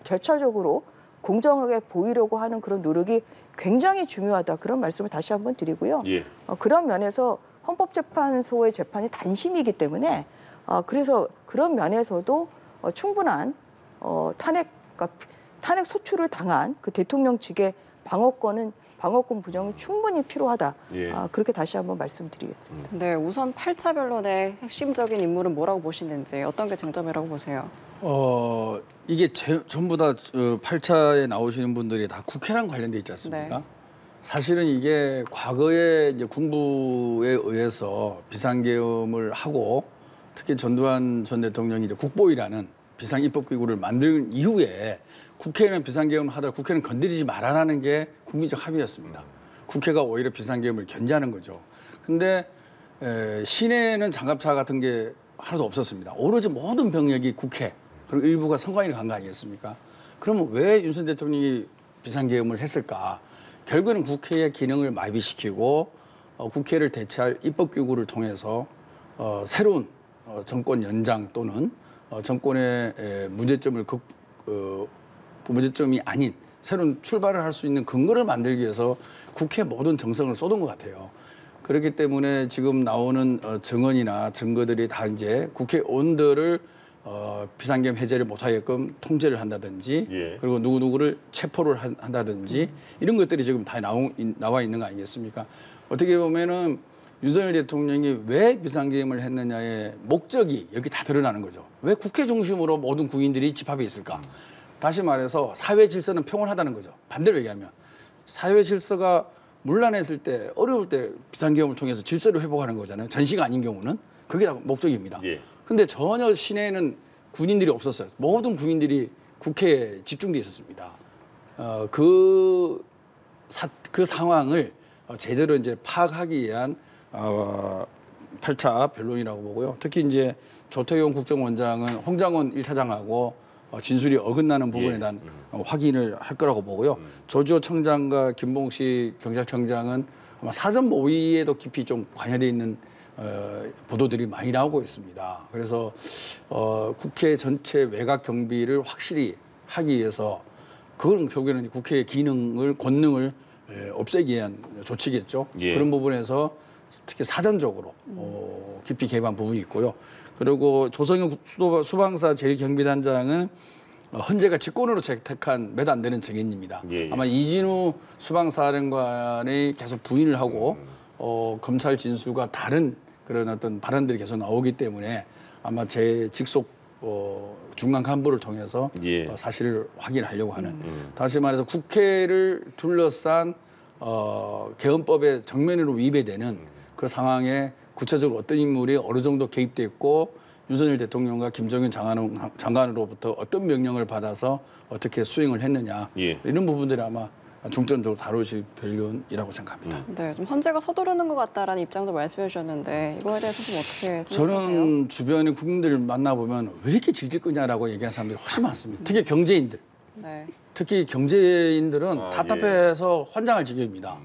절차적으로 공정하게 보이려고 하는 그런 노력이 굉장히 중요하다. 그런 말씀을 다시 한번 드리고요. 예. 그런 면에서 헌법재판소의 재판이 단심이기 때문에 그래서 그런 면에서도 충분한 탄핵 소추를 당한 그 대통령 측의 방어권 부정이 충분히 필요하다. 예. 그렇게 다시 한번 말씀드리겠습니다. 네, 우선 8차 변론의 핵심적인 인물은 뭐라고 보시는지 어떤 게 쟁점이라고 보세요? 이게 전부 다 8차에 나오시는 분들이 다 국회랑 관련돼 있지 않습니까? 네. 사실은 이게 과거에 이제 군부에 의해서 비상계엄을 하고 특히 전두환 전 대통령이 이제 국보위라는 비상입법기구를 만든 이후에 국회는 비상계엄을 하더라도 국회는 건드리지 말아라는 게 국민적 합의였습니다. 국회가 오히려 비상계엄을 견제하는 거죠. 근데 시내에는 장갑차 같은 게 하나도 없었습니다. 오로지 모든 병력이 국회 그리고 일부가 선관위를 간 거 아니겠습니까? 그러면 왜 윤석열 대통령이 비상계엄을 했을까? 결국에는 국회의 기능을 마비시키고 국회를 대체할 입법기구를 통해서 새로운 정권 연장 또는 정권의 문제점이 아닌 새로운 출발을 할 수 있는 근거를 만들기 위해서 국회 모든 정성을 쏟은 것 같아요. 그렇기 때문에 지금 나오는 증언이나 증거들이 다 이제 국회의원들을 비상계엄 해제를 못하게끔 통제를 한다든지 예. 그리고 누구누구를 체포를 한다든지 이런 것들이 지금 다 나와 있는 거 아니겠습니까? 어떻게 보면은 윤석열 대통령이 왜 비상계엄을 했느냐의 목적이 여기 다 드러나는 거죠. 왜 국회 중심으로 모든 국민들이 집합해 있을까? 다시 말해서 사회 질서는 평온하다는 거죠. 반대로 얘기하면 사회 질서가 문란했을 때 어려울 때 비상계엄을 통해서 질서를 회복하는 거잖아요. 전시가 아닌 경우는 그게 다 목적입니다. 그런데 전혀 시내에는 군인들이 없었어요. 모든 국민들이 국회에 집중돼 있었습니다. 그 상황을 제대로 이제 파악하기 위한 8차 변론이라고 보고요. 특히 이제 조태용 국정원장은 홍장원 1차장하고 진술이 어긋나는 부분에 대한 확인을 할 거라고 보고요. 조지호 청장과 김봉식 경찰청장은 아마 사전 모의에도 깊이 좀 관여되어 있는 보도들이 많이 나오고 있습니다. 그래서 국회 전체 외곽 경비를 확실히 하기 위해서 그건 결국에는 국회의 기능을 권능을 없애기 위한 조치겠죠. 그런 부분에서 특히 사전적으로 깊이 개입한 부분이 있고요. 그리고 조성현 수방사 제1경비단장은 헌재가 직권으로 채택한 몇 안 되는 증인입니다. 아마 이진우 수방사령관이 계속 부인을 하고 검찰 진술과 다른 그런 어떤 발언들이 계속 나오기 때문에 아마 제 직속 중간 간부를 통해서 사실을 확인하려고 하는. 다시 말해서 국회를 둘러싼 개헌법의 정면으로 위배되는 그 상황에 구체적으로 어떤 인물이 어느 정도 개입됐고 윤석열 대통령과 김정은 장관으로부터 어떤 명령을 받아서 어떻게 수행을 했느냐 이런 부분들이 아마 중점적으로 다루실 변론이라고 생각합니다. 네, 좀 헌재가 서두르는 것 같다라는 입장도 말씀해 주셨는데 이거에 대해서 좀 어떻게 생각하세요? 저는 주변의 국민들을 만나보면 왜 이렇게 질질 끄냐라고 얘기하는 사람들이 훨씬 많습니다. 특히 경제인들. 특히 경제인들은 답답해서 환장할 지경입니다.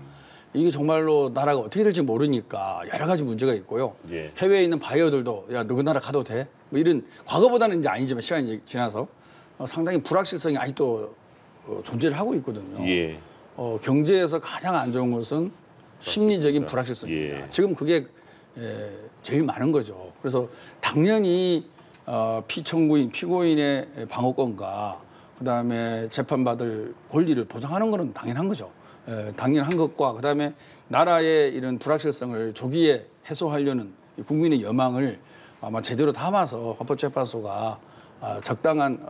이게 정말로 나라가 어떻게 될지 모르니까 여러 가지 문제가 있고요. 해외에 있는 바이어들도 야, 너 그 나라 가도 돼? 뭐 이런 과거보다는 이제 아니지만 시간이 지나서 상당히 불확실성이 아직도 존재를 하고 있거든요. 경제에서 가장 안 좋은 것은 심리적인 불확실성입니다. 지금 그게 제일 많은 거죠. 그래서 당연히 피고인의 방어권과 그다음에 재판받을 권리를 보장하는 것은 당연한 거죠. 당연한 것과 그다음에 나라의 이런 불확실성을 조기에 해소하려는 국민의 여망을 아마 제대로 담아서 헌법재판소가 적당한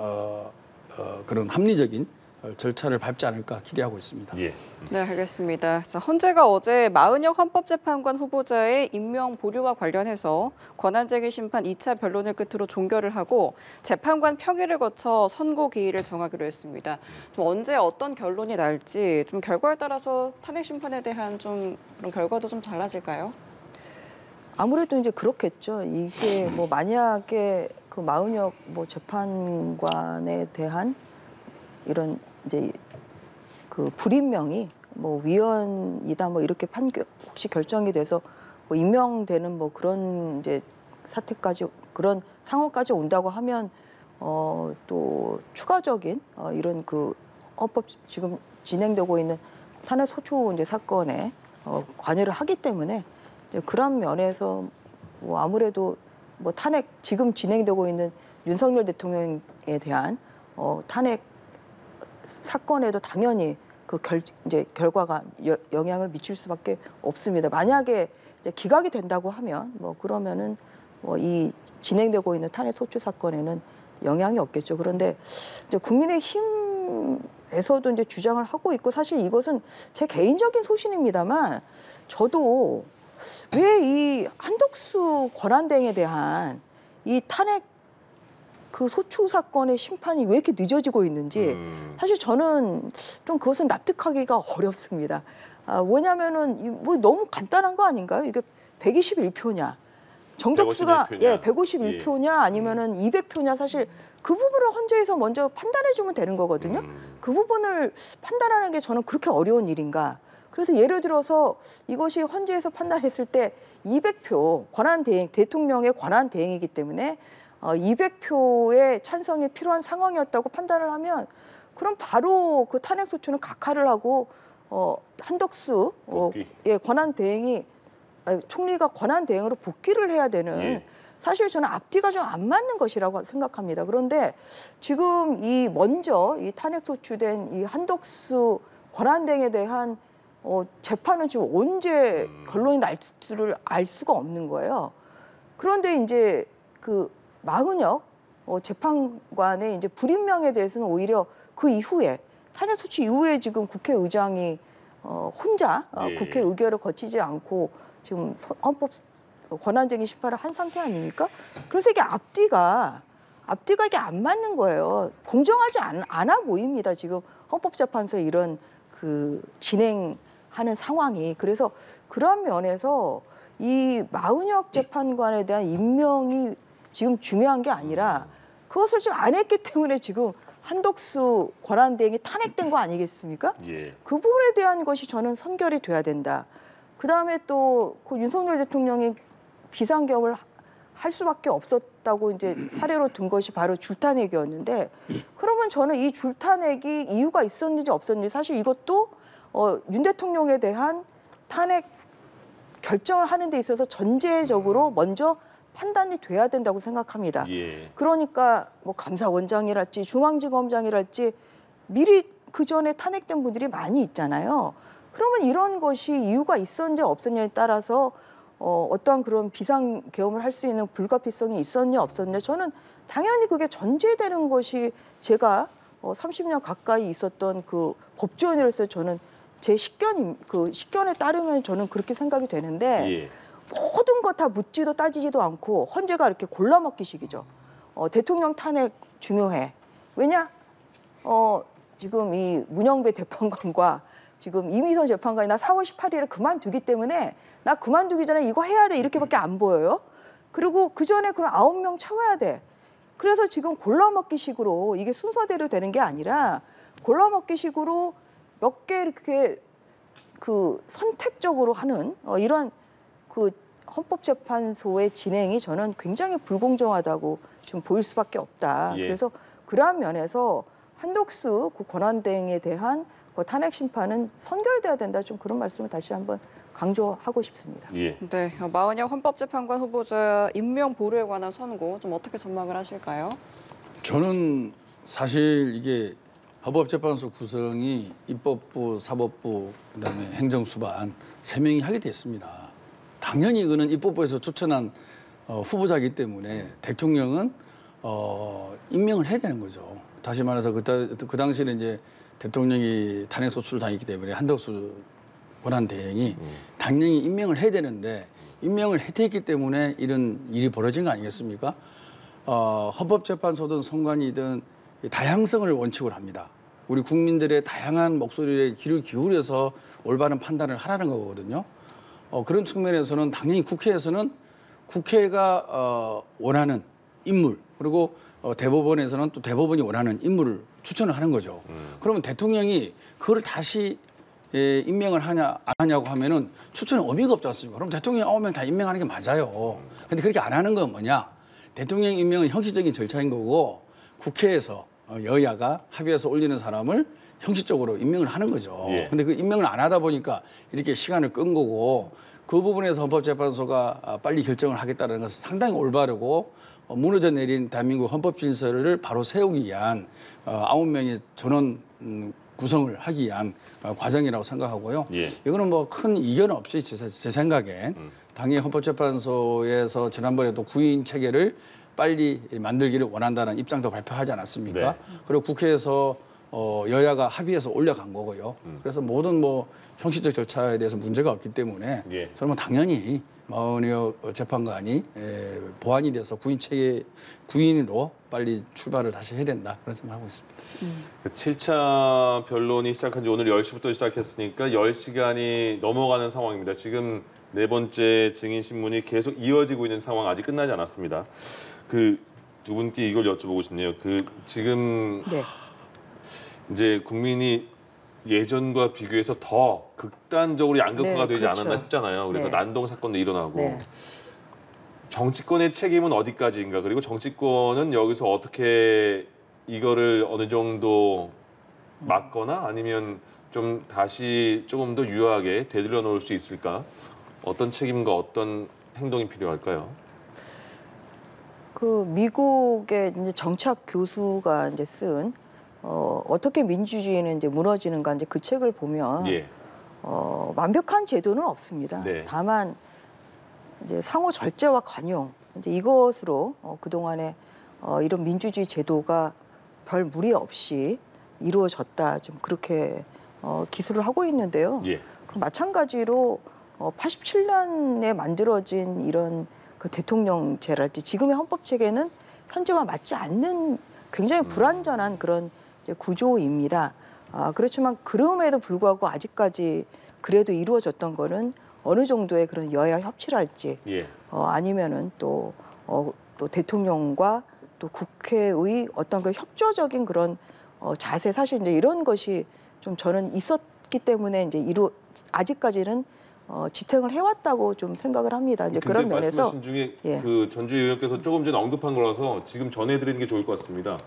그런 합리적인 절차를 밟지 않을까 기대하고 있습니다. 네, 알겠습니다. 자, 헌재가 어제 마은혁 헌법재판관 후보자의 임명 보류와 관련해서 권한쟁의 심판 2차 변론을 끝으로 종결을 하고 재판관 평의를 거쳐 선고 기일을 정하기로 했습니다. 좀 언제 어떤 결론이 날지 좀 결과에 따라서 탄핵 심판에 대한 좀 그런 결과도 좀 달라질까요? 아무래도 이제 그렇겠죠. 이게 뭐 만약에 그 마은혁 뭐 재판관에 대한 이런 이제 그 불임명이 뭐 위헌이다 뭐 이렇게 혹시 결정이 돼서 뭐 임명되는 뭐 그런 이제 사태까지 그런 상황까지 온다고 하면 또 추가적인 이런 그 헌법 지금 진행되고 있는 탄핵 소추 이제 사건에 관여를 하기 때문에 이제 그런 면에서 뭐 아무래도 뭐 탄핵 지금 진행되고 있는 윤석열 대통령에 대한 탄핵 사건에도 당연히 그 이제 결과가 영향을 미칠 수밖에 없습니다. 만약에 이제 기각이 된다고 하면 뭐 그러면은 뭐 이 진행되고 있는 탄핵 소추 사건에는 영향이 없겠죠. 그런데 이제 국민의힘에서도 이제 주장을 하고 있고 사실 이것은 제 개인적인 소신입니다만 저도 왜 이 한덕수 권한대행에 대한 이 탄핵 그 소추 사건의 심판이 왜 이렇게 늦어지고 있는지 사실 저는 좀 그것은 납득하기가 어렵습니다. 왜냐하면은 뭐 너무 간단한 거 아닌가요? 이게 121표냐, 정적수가 151표냐 아니면은 200표냐 사실 그 부분을 헌재에서 먼저 판단해주면 되는 거거든요. 그 부분을 판단하는 게 저는 그렇게 어려운 일인가? 그래서 예를 들어서 이것이 헌재에서 판단했을 때 200표 권한대행 대통령의 권한대행이기 때문에 200표의 찬성이 필요한 상황이었다고 판단을 하면 그럼 바로 그 탄핵 소추는 각하를 하고 한덕수 권한대행이 총리가 권한대행으로 복귀를 해야 되는 사실 저는 앞뒤가 좀 안 맞는 것이라고 생각합니다. 그런데 지금 먼저 이 탄핵 소추된 이 한덕수 권한대행에 대한 재판은 지금 언제 결론이 날 줄을 알 수가 없는 거예요. 그런데 이제 그 마은혁 재판관의 이제 불임명에 대해서는 오히려 그 이후에 탄핵 소추 이후에 지금 국회의장이 혼자 국회 의결을 거치지 않고 지금 헌법 권한쟁의 심판을 한 상태 아닙니까? 그래서 이게 앞뒤가 이게 안 맞는 거예요. 공정하지 않아 보입니다. 지금 헌법재판소에 이런 그 진행하는 상황이. 그래서 그런 면에서 이 마은혁 재판관에 대한 임명이 지금 중요한 게 아니라 그것을 지금 안 했기 때문에 지금 한덕수 권한대행이 탄핵된 거 아니겠습니까? 예. 그 부분에 대한 것이 저는 선결이 돼야 된다. 그다음에 또 그 윤석열 대통령이 비상계엄을 할 수밖에 없었다고 이제 사례로 든 것이 바로 줄탄핵이었는데 그러면 저는 이 줄탄핵이 이유가 있었는지 없었는지 사실 이것도 윤 대통령에 대한 탄핵 결정을 하는 데 있어서 전제적으로 먼저 판단이 돼야 된다고 생각합니다. 예. 그러니까 뭐 감사원장이랄지 중앙지검장이랄지 미리 그 전에 탄핵된 분들이 많이 있잖아요. 그러면 이런 것이 이유가 있었는지 없었냐에 따라서 어떤 그런 비상계엄을 할 수 있는 불가피성이 있었냐 없었냐 저는 당연히 그게 전제되는 것이 제가 30년 가까이 있었던 그 법조인으로서 저는 제 식견에 따르면 저는 그렇게 생각이 되는데 예. 모든 것 다 묻지도 따지지도 않고 헌재가 이렇게 골라먹기식이죠. 대통령 탄핵 중요해. 왜냐? 지금 이 문영배 재판관과 지금 이미선 재판관이 나 4월 18일에 그만두기 때문에 나 그만두기 전에 이거 해야 돼 이렇게밖에 안 보여요. 그리고 그 전에 그럼 9명 채워야 돼. 그래서 지금 골라먹기식으로 이게 순서대로 되는 게 아니라 골라먹기식으로 몇 개 이렇게 그 선택적으로 하는 이런 그 헌법재판소의 진행이 저는 굉장히 불공정하다고 지금 보일 수밖에 없다. 예. 그래서 그러한 면에서 한덕수 그 권한대행에 대한 그 탄핵 심판은 선결돼야 된다. 좀 그런 말씀을 다시 한번 강조하고 싶습니다. 예. 네, 마은혁 헌법재판관 후보자 임명 보류에 관한 선고 좀 어떻게 전망을 하실까요? 저는 사실 이게 헌법재판소 구성이 입법부, 사법부, 그다음에 행정수반 3명이 하게 됐습니다. 당연히 이거는 입법부에서 추천한 후보자이기 때문에 대통령은 임명을 해야 되는 거죠. 다시 말해서 그 당시에는 이제 대통령이 탄핵 소추를 당했기 때문에 한덕수 권한대행이 당연히 임명을 해야 되는데 임명을 했기 때문에 이런 일이 벌어진 거 아니겠습니까? 헌법재판소든 선관위든 다양성을 원칙으로 합니다. 우리 국민들의 다양한 목소리에 귀를 기울여서 올바른 판단을 하라는 거거든요. 그런 측면에서는 당연히 국회에서는 국회가 원하는 인물 그리고 대법원에서는 또 대법원이 원하는 인물을 추천을 하는 거죠. 그러면 대통령이 그걸 다시 임명을 하냐 안 하냐고 하면은 추천에 의미가 없지 않습니까? 그럼 대통령이 9명 다 임명하는 게 맞아요. 근데 그렇게 안 하는 건 뭐냐? 대통령 임명은 형식적인 절차인 거고 국회에서 여야가 합의해서 올리는 사람을 형식적으로 임명을 하는 거죠. 예. 근데 그 임명을 안 하다 보니까 이렇게 시간을 끈 거고 그 부분에서 헌법재판소가 빨리 결정을 하겠다는 것은 상당히 올바르고 무너져 내린 대한민국 헌법 질서를 바로 세우기 위한 9명의 전원 구성을 하기 위한 과정이라고 생각하고요. 예. 이거는 뭐 큰 이견 없이 제 생각엔 당연히 헌법재판소에서 지난번에도 구인 체계를 빨리 만들기를 원한다는 입장도 발표하지 않았습니까? 네. 그리고 국회에서 여야가 합의해서 올려간 거고요. 그래서 모든 뭐 형식적 절차에 대해서 문제가 없기 때문에 예. 저는 뭐 당연히 마은혁 재판관이 보완이 돼서 구인 체계 구인으로 빨리 출발을 다시 해야 된다 그런 생각을 하고 있습니다. 7차 변론이 시작한 지 오늘 10시부터 시작했으니까 10시간이 넘어가는 상황입니다. 지금 네 번째 증인 신문이 계속 이어지고 있는 상황 아직 끝나지 않았습니다. 그 두 분께 이걸 여쭤보고 싶네요. 그 지금 네. 이제 국민이 예전과 비교해서 더 극단적으로 양극화가 네, 되지 그렇죠. 않았나 싶잖아요. 그래서 네. 난동 사건도 일어나고 네. 정치권의 책임은 어디까지인가? 그리고 정치권은 여기서 어떻게 이거를 어느 정도 막거나 아니면 좀 다시 조금 더 유효하게 되돌려 놓을 수 있을까? 어떤 책임과 어떤 행동이 필요할까요? 그 미국의 이제 정치학 교수가 이제 쓴 어떻게 민주주의는 이제 무너지는가 이제 그 책을 보면 예. 완벽한 제도는 없습니다. 네. 다만 이제 상호 절제와 관용 이제 이것으로 그동안에 이런 민주주의 제도가 별 무리 없이 이루어졌다. 좀 그렇게 기술을 하고 있는데요. 예. 그 마찬가지로 87년에 만들어진 이런 그 대통령제랄지 지금의 헌법 체계는 현재와 맞지 않는 굉장히 불완전한 그런 이제 구조입니다. 그렇지만 그럼에도 불구하고 아직까지 그래도 이루어졌던 거는 어느 정도의 그런 여야 협치랄지 예. 아니면은 또 대통령과 또 국회의 어떤 그 협조적인 그런 자세 사실 이제 이런 것이 좀 저는 있었기 때문에 이제 아직까지는 지탱을 해왔다고 좀 생각을 합니다. 이제 그런 면에서 말씀하신 중에 예. 그 전주희 의원께서 조금 전에 언급한 거라서 지금 전해드리는 게 좋을 것 같습니다.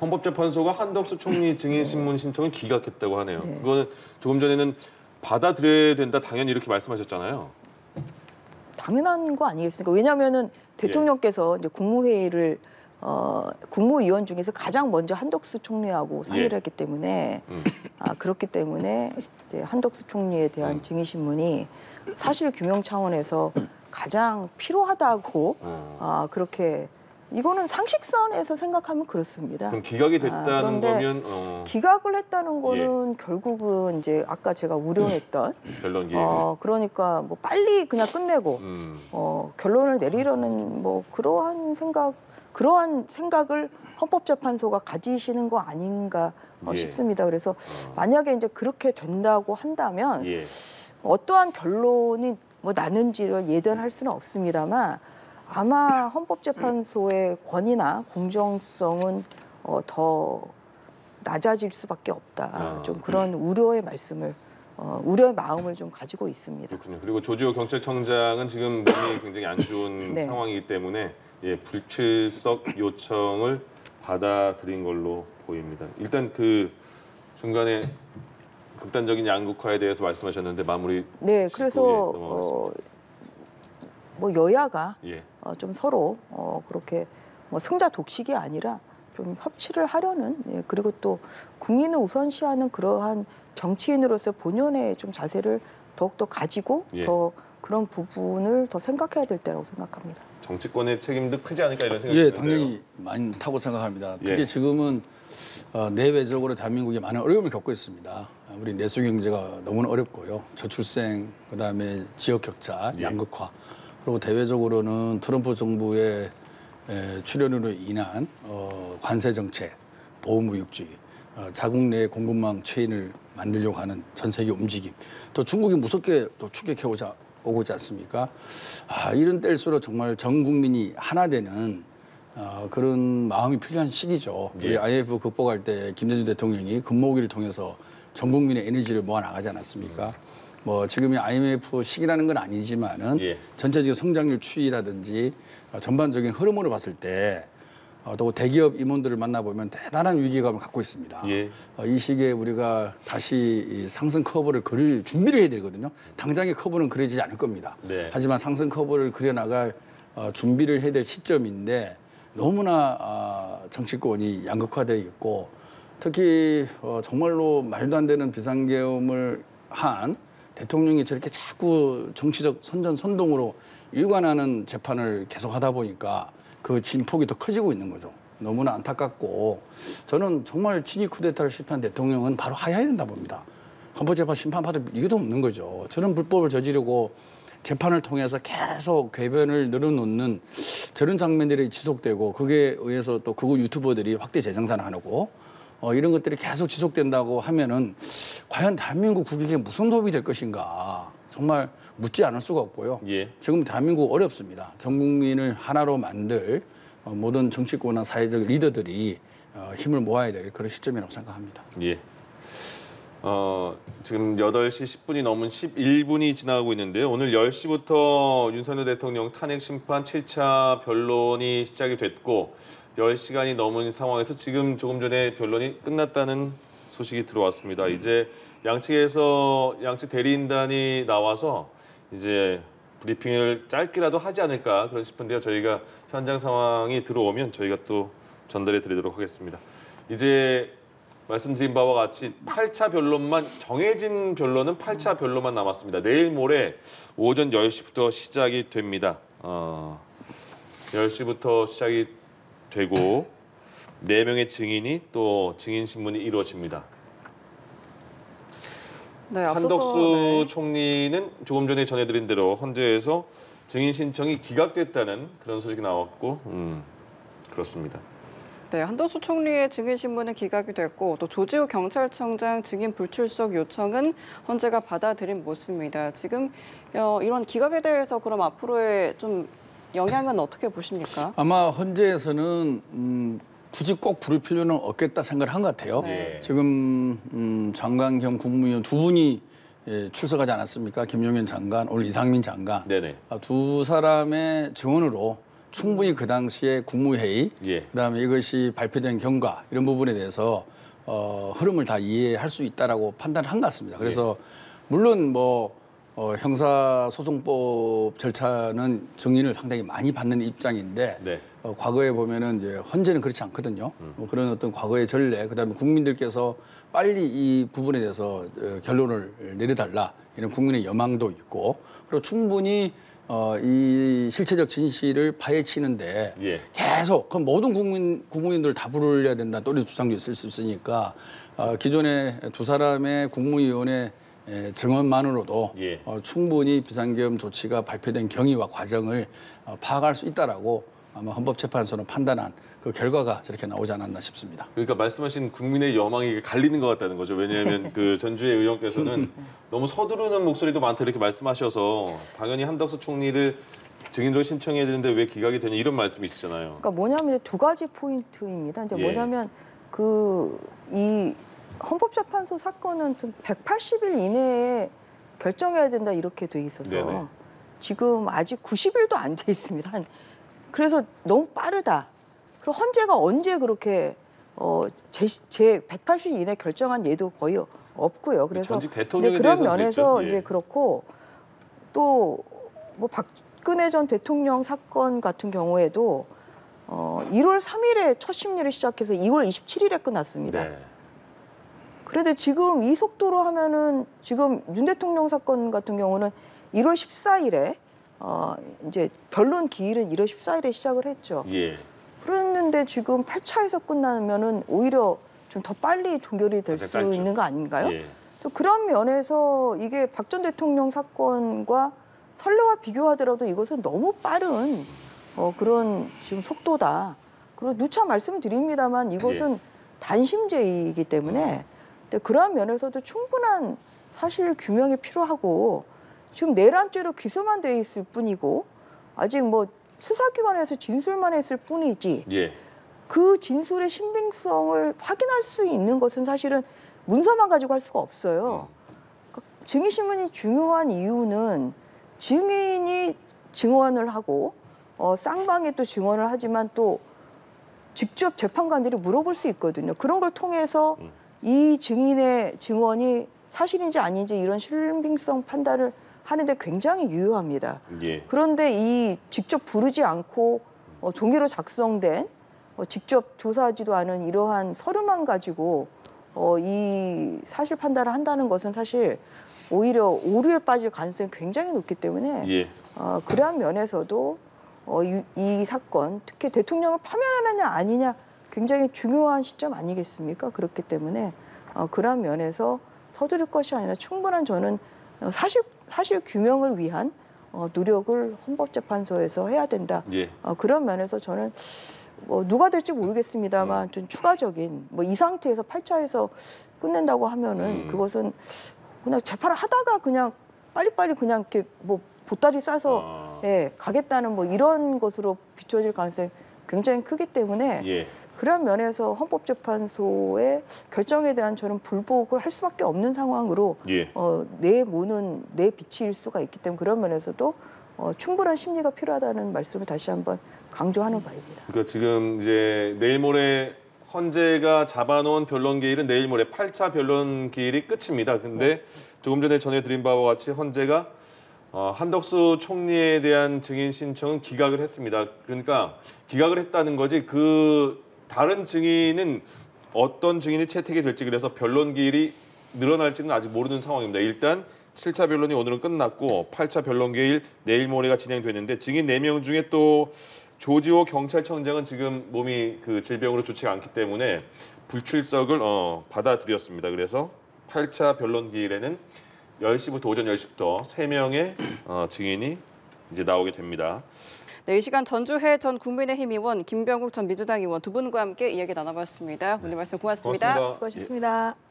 헌법재판소가 한덕수 총리 증인 신문 신청을 기각했다고 하네요. 네. 그거는 조금 전에는 받아들여야 된다 당연히 이렇게 말씀하셨잖아요. 당연한 거 아니겠습니까? 왜냐하면은 대통령께서 이제 국무회의를 국무위원 중에서 가장 먼저 한덕수 총리하고 상의를 했기 때문에 그렇기 때문에 이제 한덕수 총리에 대한 증인 신문이 사실 규명 차원에서 가장 필요하다고 그렇게 이거는 상식선에서 생각하면 그렇습니다. 그럼 기각이 됐다는 거면 기각을 했다는 거는 결국은 이제 아까 제가 우려했던 결론 그러니까 뭐 빨리 그냥 끝내고 결론을 내리려는 뭐 그러한 생각을 헌법재판소가 가지시는 거 아닌가 싶습니다. 그래서 만약에 이제 그렇게 된다고 한다면 어떠한 결론이 뭐 나는지를 예단할 수는 없습니다만 아마 헌법재판소의 권위나 공정성은 더 낮아질 수밖에 없다. 좀 그런 우려의 마음을 좀 가지고 있습니다. 그렇군요. 그리고 조지호 경찰청장은 지금 몸이 굉장히 안 좋은 네. 상황이기 때문에 불출석 요청을 받아들인 걸로 보입니다. 일단 그 중간에 극단적인 양극화에 대해서 말씀하셨는데 마무리. 네, 그래서 뭐 여야가 좀 서로 그렇게 뭐 승자 독식이 아니라 좀 협치를 하려는 그리고 또 국민을 우선시하는 그러한 정치인으로서 본연의 좀 자세를 더욱더 가지고 더 그런 부분을 더 생각해야 될 때라고 생각합니다. 정치권의 책임도 크지 않을까 이런 생각이 예, 드는데요. 당연히 많다고 생각합니다. 특히 지금은 내외적으로 대한민국이 많은 어려움을 겪고 있습니다. 우리 내수 경제가 너무나 어렵고요. 저출생, 그다음에 지역 격차, 양극화, 그리고 대외적으로는 트럼프 정부의 출연으로 인한 관세 정책, 보호무역주의, 자국 내 공급망 체인을 만들려고 하는 전 세계 움직임, 또 중국이 무섭게 또 추격해 오고 있지 않습니까? 이런 때일수록 정말 전 국민이 하나 되는 그런 마음이 필요한 시기죠. 우리 IMF 극복할 때 김대중 대통령이 금모으기를 통해서 전 국민의 에너지를 모아 나가지 않았습니까? 뭐 지금이 IMF 시기라는 건 아니지만은 전체적인 성장률 추이라든지 전반적인 흐름으로 봤을 때 또 대기업 임원들을 만나보면 대단한 위기감을 갖고 있습니다. 이 시기에 우리가 다시 이 상승 커브를 그릴 준비를 해야 되거든요. 당장의 커브는 그려지지 않을 겁니다. 하지만 상승 커브를 그려나갈 준비를 해야 될 시점인데 너무나 정치권이 양극화되어 있고 특히 정말로 말도 안 되는 비상계엄을 한 대통령이 저렇게 자꾸 정치적 선동으로 일관하는 재판을 계속하다 보니까 그 진폭이 더 커지고 있는 거죠. 너무나 안타깝고 저는 정말 친위 쿠데타를 실패한 대통령은 바로 하야해야 된다 봅니다. 헌법재판 심판받을 이유도 없는 거죠. 저런 불법을 저지르고 재판을 통해서 계속 궤변을 늘어놓는 저런 장면들이 지속되고 그게 의해서 또 극우 유튜버들이 확대 재생산하고 이런 것들이 계속 지속된다고 하면은 과연 대한민국 국익에 무슨 도움이 될 것인가 정말 묻지 않을 수가 없고요. 지금 대한민국 어렵습니다. 전 국민을 하나로 만들 모든 정치권이나 사회적 리더들이 힘을 모아야 될 그런 시점이라고 생각합니다. 지금 8시 10분이 넘은 11분이 지나가고 있는데요. 오늘 10시부터 윤석열 대통령 탄핵 심판 7차 변론이 시작이 됐고 10시간이 넘은 상황에서 지금 조금 전에 변론이 끝났다는 소식이 들어왔습니다. 이제 양측 대리인단이 나와서 이제 브리핑을 짧게라도 하지 않을까 그런 싶은데요. 저희가 현장 상황이 들어오면 저희가 또 전달해 드리도록 하겠습니다. 이제 말씀드린 바와 같이 8차 변론만 정해진 변론은 8차 변론만 남았습니다. 내일 모레 오전 10시부터 시작이 됩니다. 10시부터 시작이 되고 4명의 증인이 또 증인 신문이 이루어집니다. 네, 한덕수 총리는 조금 전에 전해드린 대로 헌재에서 증인 신청이 기각됐다는 그런 소식이 나왔고 그렇습니다. 네, 한덕수 총리의 증인 신문은 기각이 됐고 또 조지호 경찰청장 증인 불출석 요청은 헌재가 받아들인 모습입니다. 지금 이런 기각에 대해서 그럼 앞으로의 좀 영향은 어떻게 보십니까? 아마 헌재에서는 굳이 꼭 부를 필요는 없겠다 생각을 한 것 같아요. 네. 지금 장관 겸 국무위원 두 분이 출석하지 않았습니까? 김용현 장관, 오늘 이상민 장관. 네네. 두 사람의 증언으로 충분히 그 당시에 국무회의, 예. 그다음에 이것이 발표된 경과 이런 부분에 대해서 흐름을 다 이해할 수 있다라고 판단을 한 것 같습니다. 그래서 물론 형사소송법 절차는 증인을 상당히 많이 받는 입장인데 네. 과거에 보면은 이제 헌재는 그렇지 않거든요. 그런 어떤 과거의 전례, 그다음에 국민들께서 빨리 이 부분에 대해서 결론을 내려달라 이런 국민의 여망도 있고 그리고 충분히 이 실체적 진실을 파헤치는데 예. 계속 그럼 모든 국무위원들 다 부르려야 된다 또 이런 주장도 있을 수 있으니까 기존에 두 사람의 국무위원의 증언만으로도 예. 충분히 비상계엄 조치가 발표된 경위와 과정을 파악할 수 있다라고 아마 헌법재판소는 판단한 그 결과가 저렇게 나오지 않았나 싶습니다. 그러니까 말씀하신 국민의 여망이 갈리는 것 같다는 거죠. 왜냐하면 그 전주의 의원께서는 너무 서두르는 목소리도 많다 이렇게 말씀하셔서 당연히 한덕수 총리를 증인으로 신청해야 되는데 왜 기각이 되냐 이런 말씀이시잖아요. 그러니까 뭐냐면 두 가지 포인트입니다. 이제 예. 뭐냐면 이 헌법재판소 사건은 좀 180일 이내에 결정해야 된다 이렇게 돼 있어서 네네. 지금 아직 90일도 안 돼 있습니다. 그래서 너무 빠르다. 그리고 헌재가 언제 그렇게 제 180일 이내 결정한 예도 거의 없고요. 그래서 전직 이제 대통령에 그런 대해서는 면에서 그랬죠. 예. 이제 그렇고 또 뭐 박근혜 전 대통령 사건 같은 경우에도 1월 3일에 첫 심리를 시작해서 2월 27일에 끝났습니다. 네. 그런데 지금 이 속도로 하면은 지금 윤 대통령 사건 같은 경우는 1월 14일에 이제 변론 기일은 1월 14일에 시작을 했죠. 예. 그랬는데 지금 8차에서 끝나면은 오히려 좀 더 빨리 종결이 될 수 짧죠. 있는 거 아닌가요? 예. 또 그런 면에서 이게 박 전 대통령 사건과 선례와 비교하더라도 이것은 너무 빠른 그런 지금 속도다. 그리고 누차 말씀드립니다만 이것은 단심제이기 때문에 근데 그러한 면에서도 충분한 사실 규명이 필요하고 지금 내란죄로 기소만 돼 있을 뿐이고 아직 뭐 수사기관에서 진술만 했을 뿐이지 예. 그 진술의 신빙성을 확인할 수 있는 것은 사실은 문서만 가지고 할 수가 없어요. 그러니까 증인신문이 중요한 이유는 증인이 증언을 하고 쌍방에 또 증언을 하지만 또 직접 재판관들이 물어볼 수 있거든요. 그런 걸 통해서 이 증인의 증언이 사실인지 아닌지 이런 신빙성 판단을 하는데 굉장히 유효합니다. 예. 그런데 이 직접 부르지 않고 종이로 작성된 직접 조사하지도 않은 이러한 서류만 가지고 이 사실 판단을 한다는 것은 사실 오히려 오류에 빠질 가능성이 굉장히 높기 때문에 예. 그러한 면에서도 이 사건 특히 대통령을 파면하느냐 아니냐 굉장히 중요한 시점 아니겠습니까? 그렇기 때문에 그러한 면에서 서두를 것이 아니라 충분한 저는 사실 규명을 위한 노력을 헌법재판소에서 해야 된다. 예. 그런 면에서 저는 누가 될지 모르겠습니다만 좀 추가적인 이 상태에서 8차에서 끝낸다고 하면은 그것은 그냥 재판을 하다가 그냥 빨리빨리 그냥 이렇게 보따리 싸서 가겠다는 이런 것으로 비춰질 가능성이 굉장히 크기 때문에 예. 그런 면에서 헌법재판소의 결정에 대한 저는 불복을 할 수밖에 없는 상황으로 예. 내 빛일 수가 있기 때문에 그런 면에서도 충분한 심리가 필요하다는 말씀을 다시 한번 강조하는 바입니다. 그러니까 지금 이제 내일 모레 헌재가 잡아놓은 변론 기일은 내일 모레 8차 변론 기일이 끝입니다. 근데 조금 전에 전해드린 바와 같이 헌재가 한덕수 총리에 대한 증인 신청은 기각을 했습니다. 그러니까 기각을 했다는 거지 그 다른 증인은 어떤 증인이 채택이 될지 그래서 변론 기일이 늘어날지는 아직 모르는 상황입니다. 일단 7차 변론이 오늘은 끝났고 8차 변론 기일 내일 모레가 진행되는데 증인 4명 중에 또 조지호 경찰청장은 지금 몸이 그 질병으로 좋지가 않기 때문에 불출석을 받아들였습니다. 그래서 8차 변론 기일에는 10시부터 오전 10시부터 3명의 증인이 이제 나오게 됩니다. 네, 이 시간 전주회 전 국민의힘 의원, 김병국 전 민주당 의원 두 분과 함께 이야기 나눠봤습니다. 오늘 말씀 고맙습니다. 고맙습니다. 수고하셨습니다.